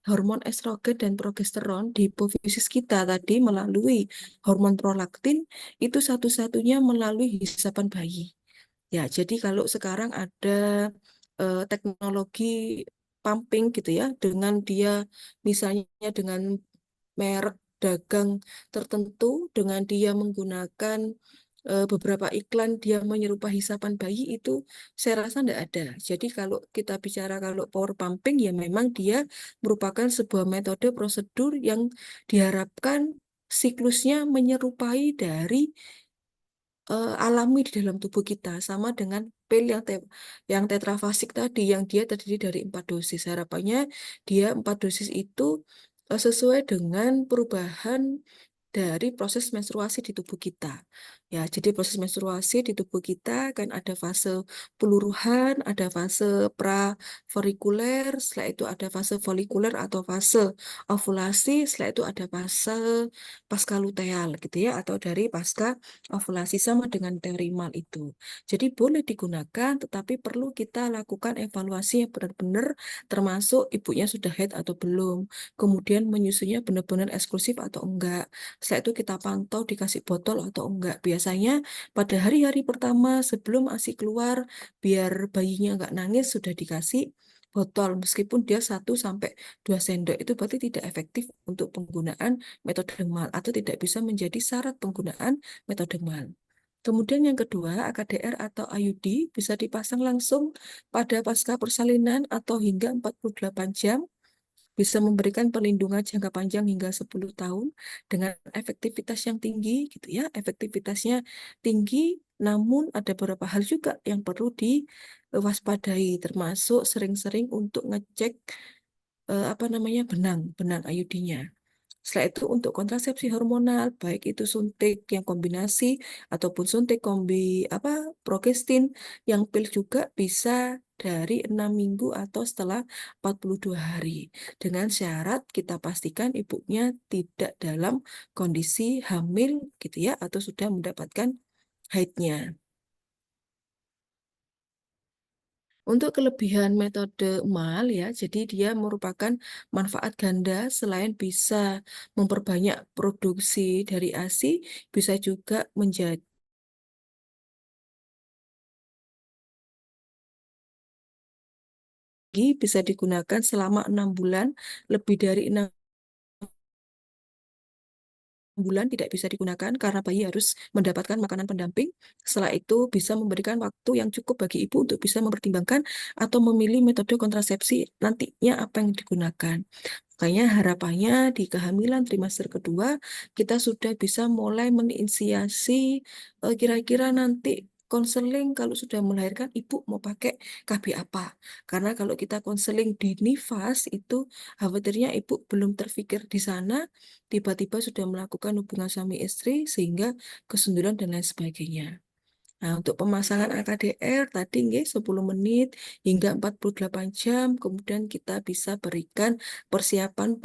hormon estrogen dan progesteron di hipofisis kita tadi melalui hormon prolaktin itu satu-satunya melalui hisapan bayi. Ya, jadi kalau sekarang ada teknologi pumping gitu ya, dengan dia misalnya dengan merek dagang tertentu, dengan dia menggunakan beberapa iklan dia menyerupai hisapan bayi itu saya rasa tidak ada. Jadi kalau kita bicara kalau power pumping ya memang dia merupakan sebuah metode prosedur yang diharapkan siklusnya menyerupai dari alami di dalam tubuh kita sama dengan pil yang tetrafasik tadi yang dia terdiri dari 4 dosis. Harapannya dia 4 dosis itu sesuai dengan perubahan dari proses menstruasi di tubuh kita. Ya, jadi proses menstruasi di tubuh kita kan ada fase peluruhan, ada fase prafolikuler, setelah itu ada fase folikuler atau fase ovulasi, setelah itu ada fase pascaluteal gitu ya, atau dari pasca ovulasi sama dengan teori Mal itu. Jadi boleh digunakan, tetapi perlu kita lakukan evaluasi yang benar-benar termasuk ibunya sudah haid atau belum, kemudian menyusunya benar-benar eksklusif atau enggak. Setelah itu kita pantau dikasih botol atau enggak. Biasanya pada hari-hari pertama sebelum ASI keluar, biar bayinya enggak nangis sudah dikasih botol. Meskipun dia 1 sampai 2 sendok itu berarti tidak efektif untuk penggunaan metode mal atau tidak bisa menjadi syarat penggunaan metode mal. Kemudian yang kedua, AKDR atau IUD bisa dipasang langsung pada pasca persalinan atau hingga 48 jam, bisa memberikan perlindungan jangka panjang hingga 10 tahun dengan efektivitas yang tinggi gitu ya. Efektivitasnya tinggi, namun ada beberapa hal juga yang perlu diwaspadai, termasuk sering-sering untuk ngecek benang IUD-nya. Setelah itu untuk kontrasepsi hormonal, baik itu suntik yang kombinasi ataupun suntik progestin yang pil juga bisa dari 6 minggu atau setelah 42 hari. Dengan syarat kita pastikan ibunya tidak dalam kondisi hamil gitu ya, atau sudah mendapatkan haidnya. Untuk kelebihan metode MAL ya, jadi dia merupakan manfaat ganda selain bisa memperbanyak produksi dari ASI, bisa juga menjadi bisa digunakan selama 6 bulan, lebih dari 6 bulan tidak bisa digunakan karena bayi harus mendapatkan makanan pendamping. Setelah itu bisa memberikan waktu yang cukup bagi ibu untuk bisa mempertimbangkan atau memilih metode kontrasepsi nantinya apa yang digunakan. Makanya harapannya di kehamilan trimester kedua kita sudah bisa mulai menginisiasi kira-kira nanti konseling kalau sudah melahirkan ibu mau pakai KB apa. Karena kalau kita konseling di nifas itu khawatirnya ibu belum terpikir di sana, tiba-tiba sudah melakukan hubungan suami istri sehingga kesundulan dan lain sebagainya. Nah, untuk pemasangan AKDR tadi nggih 10 menit hingga 48 jam, kemudian kita bisa berikan persiapan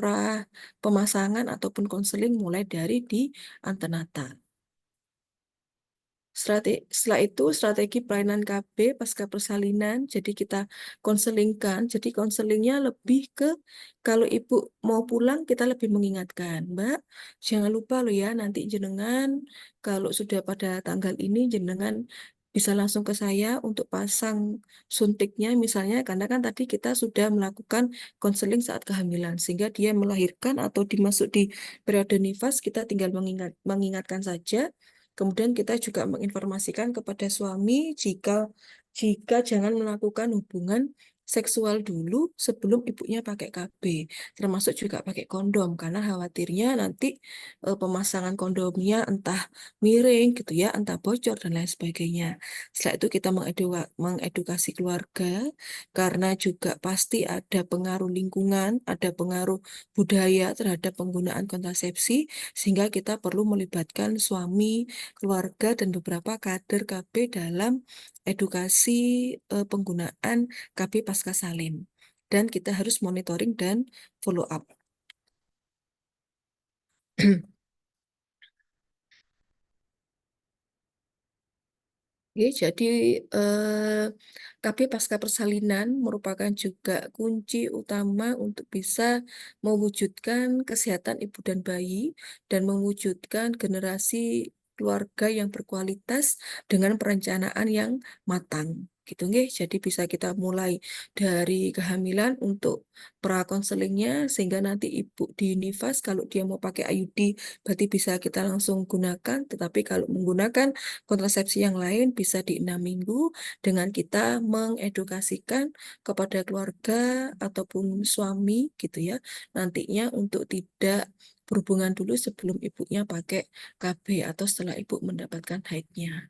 pemasangan ataupun konseling mulai dari di antenatal. Setelah itu strategi pelayanan KB pasca persalinan, jadi kita konselingkan, jadi konselingnya lebih ke kalau ibu mau pulang kita lebih mengingatkan, Mbak, jangan lupa loh ya nanti jenengan kalau sudah pada tanggal ini jenengan bisa langsung ke saya untuk pasang suntiknya misalnya, karena kan tadi kita sudah melakukan konseling saat kehamilan, sehingga dia melahirkan atau dimasuk di periode nifas, kita tinggal mengingatkan saja. Kemudian kita juga menginformasikan kepada suami jika jangan melakukan hubungan seksual dulu sebelum ibunya pakai KB, termasuk juga pakai kondom karena khawatirnya nanti pemasangan kondomnya entah miring gitu ya, entah bocor dan lain sebagainya. Setelah itu kita mengedukasi keluarga karena juga pasti ada pengaruh lingkungan, ada pengaruh budaya terhadap penggunaan kontrasepsi sehingga kita perlu melibatkan suami, keluarga, dan beberapa kader KB dalam edukasi penggunaan KB pasca salin. Dan kita harus monitoring dan follow up. Oke, jadi KB pasca persalinan merupakan juga kunci utama untuk bisa mewujudkan kesehatan ibu dan bayi dan mewujudkan generasi keluarga yang berkualitas dengan perencanaan yang matang. Gitu nggih. Jadi bisa kita mulai dari kehamilan untuk prakonselingnya sehingga nanti ibu di nifas kalau dia mau pakai IUD berarti bisa kita langsung gunakan, tetapi kalau menggunakan kontrasepsi yang lain bisa di 6 minggu dengan kita mengedukasikan kepada keluarga ataupun suami gitu ya nantinya untuk tidak berhubungan dulu sebelum ibunya pakai KB atau setelah ibu mendapatkan haidnya.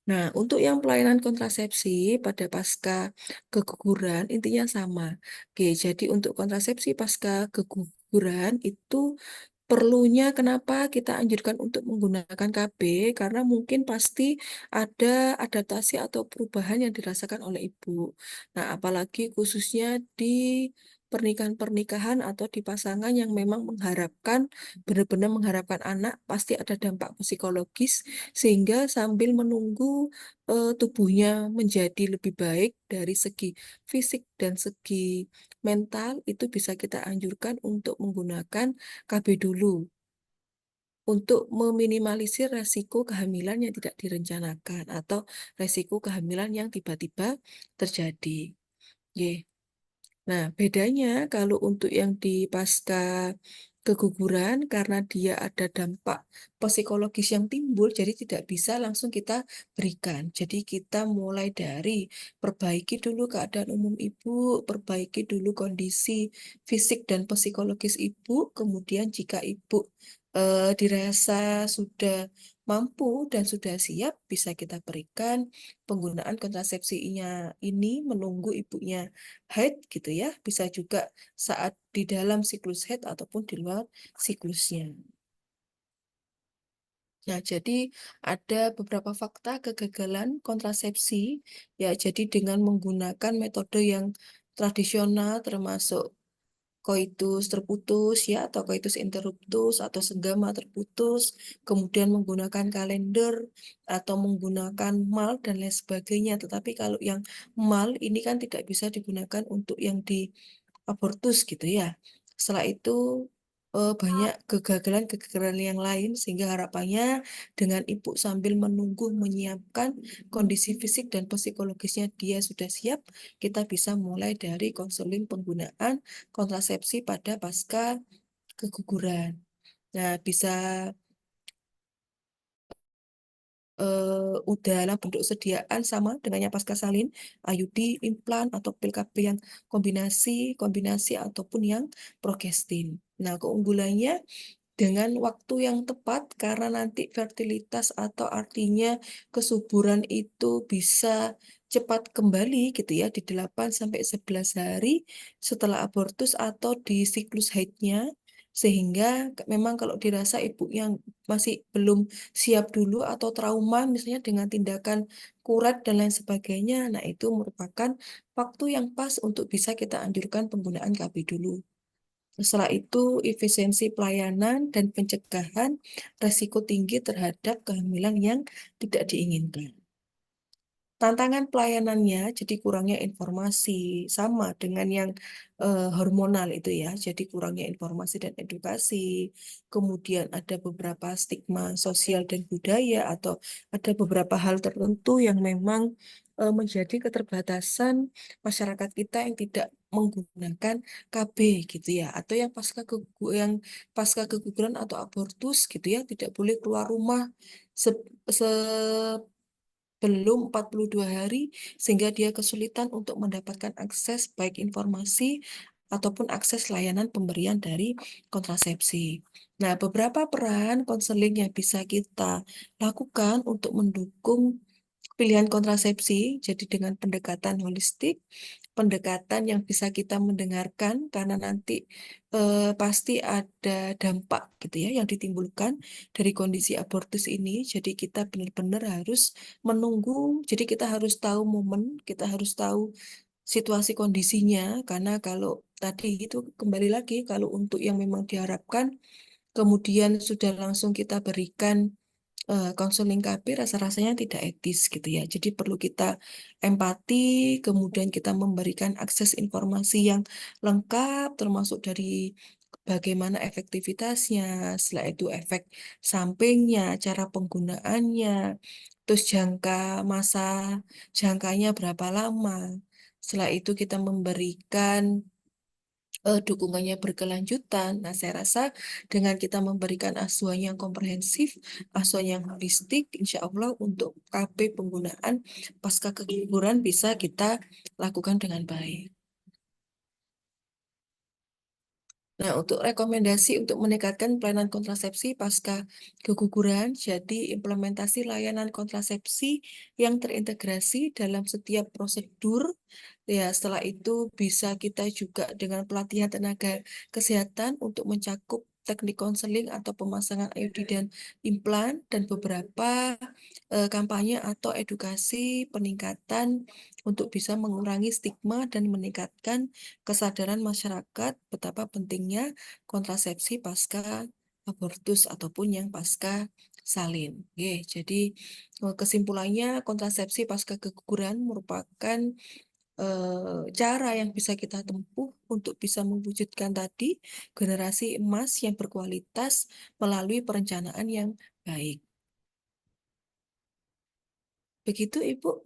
Nah, untuk yang pelayanan kontrasepsi pada pasca keguguran intinya sama. Oke, jadi untuk kontrasepsi pasca keguguran itu perlunya kenapa kita anjurkan untuk menggunakan KB? Karena mungkin pasti ada adaptasi atau perubahan yang dirasakan oleh ibu. Nah, apalagi khususnya di pernikahan-pernikahan atau di pasangan yang memang mengharapkan, benar-benar mengharapkan anak, pasti ada dampak psikologis, sehingga sambil menunggu tubuhnya menjadi lebih baik dari segi fisik dan segi mental, itu bisa kita anjurkan untuk menggunakan KB dulu untuk meminimalisir resiko kehamilan yang tidak direncanakan atau resiko kehamilan yang tiba-tiba terjadi. Ye. Nah, bedanya kalau untuk yang di pasca keguguran karena dia ada dampak psikologis yang timbul, jadi tidak bisa langsung kita berikan. Jadi kita mulai dari perbaiki dulu keadaan umum ibu, perbaiki dulu kondisi fisik dan psikologis ibu, kemudian jika ibu dirasa sudah mampu dan sudah siap, bisa kita berikan penggunaan kontrasepsinya ini menunggu ibunya haid gitu ya, bisa juga saat di dalam siklus haid ataupun di luar siklusnya. Nah, jadi ada beberapa fakta kegagalan kontrasepsi ya, jadi dengan menggunakan metode yang tradisional termasuk coitus terputus ya atau coitus interruptus atau senggama terputus, kemudian menggunakan kalender atau menggunakan mal dan lain sebagainya. Tetapi kalau yang mal ini kan tidak bisa digunakan untuk yang di abortus gitu ya. Setelah itu banyak kegagalan-kegagalan yang lain sehingga harapannya dengan ibu sambil menunggu menyiapkan kondisi fisik dan psikologisnya dia sudah siap, kita bisa mulai dari konseling penggunaan kontrasepsi pada pasca keguguran. Nah, bisa dalam bentuk sediaan sama dengannya pasca salin, IUD, implan, atau pil KB yang kombinasi ataupun yang progestin. Nah, keunggulannya dengan waktu yang tepat karena nanti fertilitas atau artinya kesuburan itu bisa cepat kembali gitu ya di 8 sampai 11 hari setelah abortus atau di siklus haidnya, sehingga memang kalau dirasa ibu yang masih belum siap dulu atau trauma misalnya dengan tindakan kuret dan lain sebagainya, nah itu merupakan waktu yang pas untuk bisa kita anjurkan penggunaan KB dulu. Setelah itu, efisiensi pelayanan dan pencegahan resiko tinggi terhadap kehamilan yang tidak diinginkan. Tantangan pelayanannya, jadi kurangnya informasi, sama dengan yang hormonal itu ya, jadi kurangnya informasi dan edukasi, kemudian ada beberapa stigma sosial dan budaya, atau ada beberapa hal tertentu yang memang menjadi keterbatasan masyarakat kita yang tidak menggunakan KB gitu ya, atau yang pasca keguguran atau abortus gitu ya, tidak boleh keluar rumah belum 42 hari sehingga dia kesulitan untuk mendapatkan akses baik informasi ataupun akses layanan pemberian dari kontrasepsi. Nah, beberapa peran konseling yang bisa kita lakukan untuk mendukung pilihan kontrasepsi, jadi dengan pendekatan holistik, pendekatan yang bisa kita mendengarkan karena nanti pasti ada dampak gitu ya yang ditimbulkan dari kondisi abortus ini. Jadi kita benar-benar harus menunggu, jadi kita harus tahu momen, kita harus tahu situasi kondisinya karena kalau tadi itu kembali lagi kalau untuk yang memang diharapkan kemudian sudah langsung kita berikan konseling KB rasa-rasanya tidak etis gitu ya. Jadi perlu kita empati, kemudian kita memberikan akses informasi yang lengkap, termasuk dari bagaimana efektivitasnya, setelah itu efek sampingnya, cara penggunaannya, terus jangkanya berapa lama. Setelah itu kita memberikan dukungannya berkelanjutan. Nah, saya rasa dengan kita memberikan asuhan yang komprehensif, asuhan yang holistik, insya Allah untuk KB penggunaan pasca keguguran bisa kita lakukan dengan baik. Nah, untuk rekomendasi untuk meningkatkan pelayanan kontrasepsi pasca keguguran, jadi implementasi layanan kontrasepsi yang terintegrasi dalam setiap prosedur. Ya, setelah itu bisa kita juga dengan pelatihan tenaga kesehatan untuk mencakup teknik konseling atau pemasangan IUD dan implan, dan beberapa kampanye atau edukasi peningkatan untuk bisa mengurangi stigma dan meningkatkan kesadaran masyarakat betapa pentingnya kontrasepsi pasca abortus ataupun yang pasca salin. Oke, jadi kesimpulannya kontrasepsi pasca keguguran merupakan cara yang bisa kita tempuh untuk bisa mewujudkan tadi generasi emas yang berkualitas melalui perencanaan yang baik. Begitu Ibu.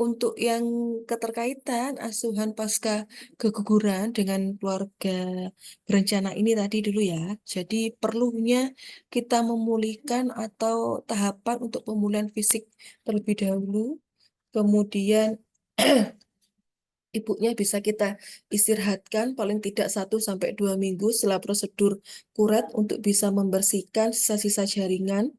Untuk yang keterkaitan asuhan pasca keguguran dengan keluarga berencana ini tadi dulu ya. Jadi perlunya kita memulihkan atau tahapan untuk pemulihan fisik terlebih dahulu. Kemudian ibunya bisa kita istirahatkan paling tidak 1 sampai 2 minggu setelah prosedur kuret untuk bisa membersihkan sisa-sisa jaringan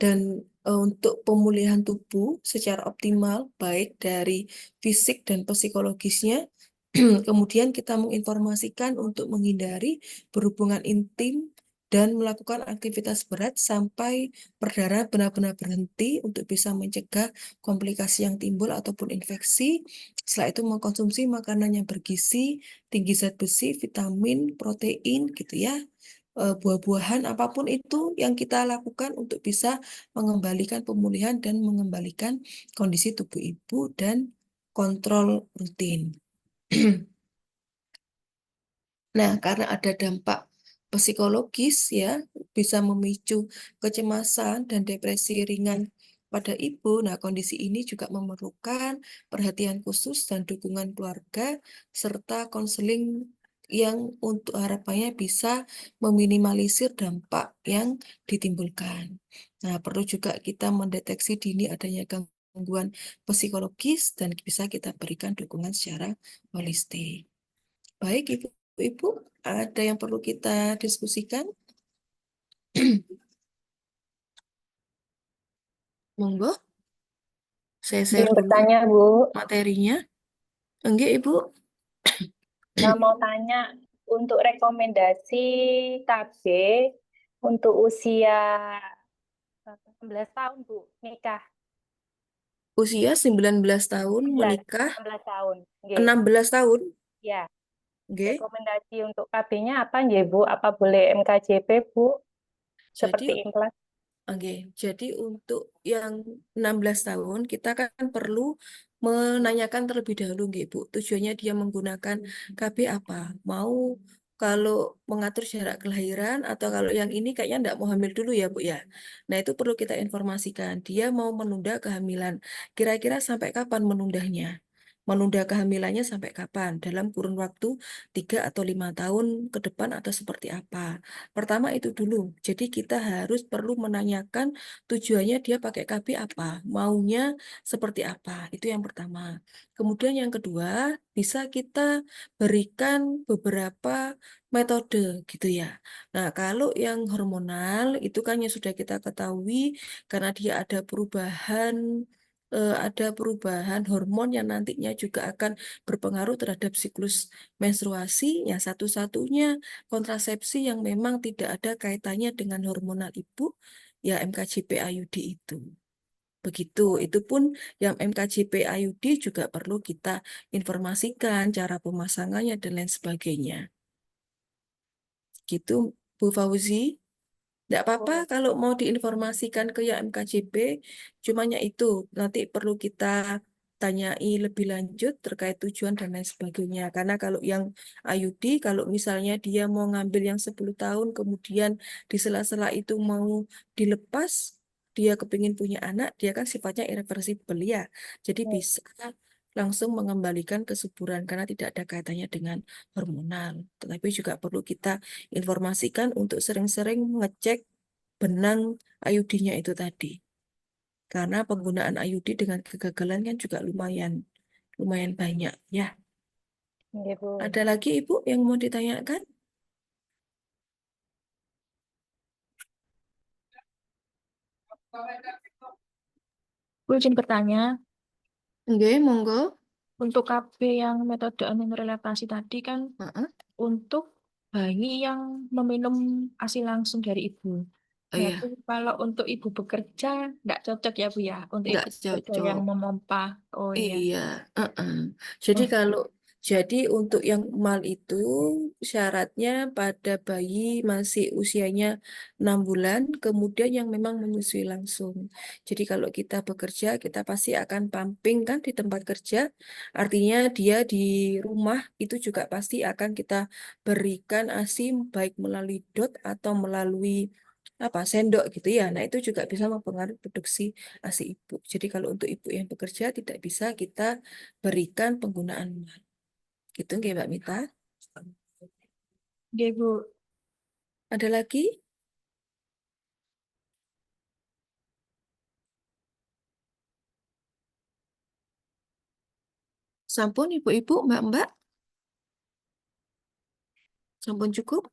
dan untuk pemulihan tubuh secara optimal baik dari fisik dan psikologisnya. Kemudian kita menginformasikan untuk menghindari berhubungan intim dan melakukan aktivitas berat sampai perdarahan benar-benar berhenti untuk bisa mencegah komplikasi yang timbul ataupun infeksi. Setelah itu mengkonsumsi makanan yang bergizi, tinggi zat besi, vitamin, protein gitu ya. Buah-buahan apapun itu yang kita lakukan untuk bisa mengembalikan pemulihan dan mengembalikan kondisi tubuh ibu dan kontrol rutin. Nah, karena ada dampak psikologis ya, bisa memicu kecemasan dan depresi ringan pada ibu. Nah, kondisi ini juga memerlukan perhatian khusus dan dukungan keluarga serta konseling yang untuk harapannya bisa meminimalisir dampak yang ditimbulkan. Nah, perlu juga kita mendeteksi dini adanya gangguan psikologis dan bisa kita berikan dukungan secara holistik. Baik, Ibu, ada yang perlu kita diskusikan? Monggo, saya share Ingin dulu bertanya, Bu. materinya. Enggak, Ibu? Mau tanya untuk rekomendasi KB untuk usia 16 tahun, Bu, nikah. Usia 19 tahun, 16, menikah 16 tahun. Nggih. 16 tahun. Ya, Oke. rekomendasi untuk KB-nya apa, nggih, Bu? Apa boleh MKJP, Bu? Seperti Jadi, implan? oke. Jadi untuk yang 16 tahun, kita kan perlu menanyakan terlebih dahulu, nggih, Bu. Tujuannya dia menggunakan KB apa? Mau kalau mengatur jarak kelahiran atau kalau yang ini kayaknya enggak mau hamil dulu ya, Bu ya. Nah, itu perlu kita informasikan. Dia mau menunda kehamilan. Kira-kira sampai kapan menundanya? Menunda kehamilannya sampai kapan? Dalam kurun waktu 3 atau 5 tahun ke depan atau seperti apa? Pertama itu dulu. Jadi kita harus perlu menanyakan tujuannya dia pakai KB apa, maunya seperti apa. Itu yang pertama. Kemudian yang kedua, bisa kita berikan beberapa metode gitu ya. Nah, kalau yang hormonal itu kan yang sudah kita ketahui karena dia ada perubahan hormon yang nantinya juga akan berpengaruh terhadap siklus menstruasi. Ya, satu-satunya kontrasepsi yang memang tidak ada kaitannya dengan hormonal ibu, ya MKJP IUD itu. Begitu, itu pun yang MKJP IUD juga perlu kita informasikan cara pemasangannya dan lain sebagainya. Gitu, Bu Fauzi. Tidak apa-apa kalau mau diinformasikan ke yang MKJP, cumanya itu nanti perlu kita tanyai lebih lanjut terkait tujuan dan lain sebagainya. Karena kalau yang IUD, kalau misalnya dia mau ngambil yang 10 tahun, kemudian di sela-sela itu mau dilepas, dia kepingin punya anak, dia kan sifatnya irreversible ya. Jadi bisa langsung mengembalikan kesuburan karena tidak ada kaitannya dengan hormonal. Tetapi juga perlu kita informasikan untuk sering-sering ngecek benang IUD-nya itu tadi. Karena penggunaan IUD dengan kegagalan kan juga lumayan banyak ya. Nggih, Bu. Ada lagi Ibu yang mau ditanyakan? Bu izin bertanya, Oke, monggo. untuk KB yang metode amin relatasi tadi kan Heeh. untuk bayi yang meminum ASI langsung dari ibu. Oh ya, Berarti kalau untuk ibu bekerja nggak cocok ya Bu ya, untuk nggak ibu bekerja yang cocok. memompa. Oh iya. Iya, Jadi Oh, untuk yang mal itu syaratnya pada bayi masih usianya 6 bulan, kemudian yang memang menyusui langsung. Jadi kalau kita bekerja, kita pasti akan pumping kan di tempat kerja. Artinya dia di rumah itu juga pasti akan kita berikan ASI baik melalui dot atau melalui sendok gitu ya. Nah, itu juga bisa mempengaruhi produksi ASI ibu. Jadi kalau untuk ibu yang bekerja tidak bisa kita berikan penggunaan mal. Gitu nggih Mbak Mita. dia Bu. Ada lagi? Sampun ibu-ibu, mbak-mbak? Sampun cukup?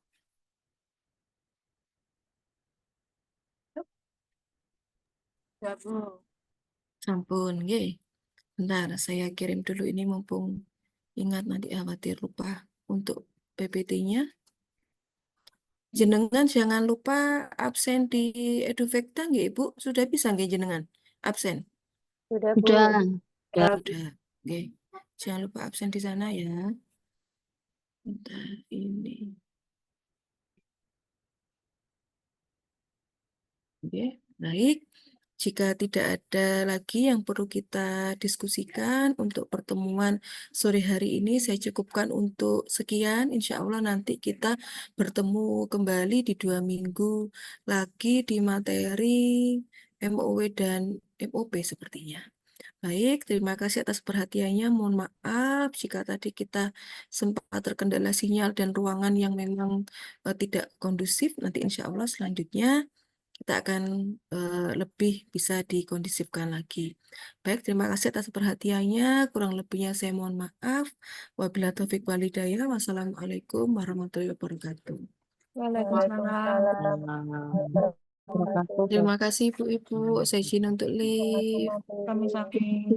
Ya Bu. Sampun, nggih. Bentar, saya kirim dulu ini mumpung ingat nanti khawatir lupa untuk PPT-nya. Jenengan jangan lupa absen di Eduvekta nggih Ibu. Sudah bisa nggih jenengan absen? Sudah Bu. Ya, sudah. Oke. Jangan lupa absen di sana ya. Bentar ini. Oke, baik. Jika tidak ada lagi yang perlu kita diskusikan untuk pertemuan sore hari ini, saya cukupkan untuk sekian. Insya Allah nanti kita bertemu kembali di 2 minggu lagi di materi MOW dan MOP sepertinya. Baik, terima kasih atas perhatiannya. Mohon maaf jika tadi kita sempat terkendala sinyal dan ruangan yang memang tidak kondusif. Nanti insya Allah selanjutnya kita akan lebih bisa dikondisifkan lagi. Baik, terima kasih atas perhatiannya. Kurang lebihnya saya mohon maaf. Wabillahi taufiq walhidayah. Wassalamualaikum warahmatullahi wabarakatuh. Waalaikumsalam. Terima kasih Ibu-Ibu. Saya izin untuk leave. Kami saking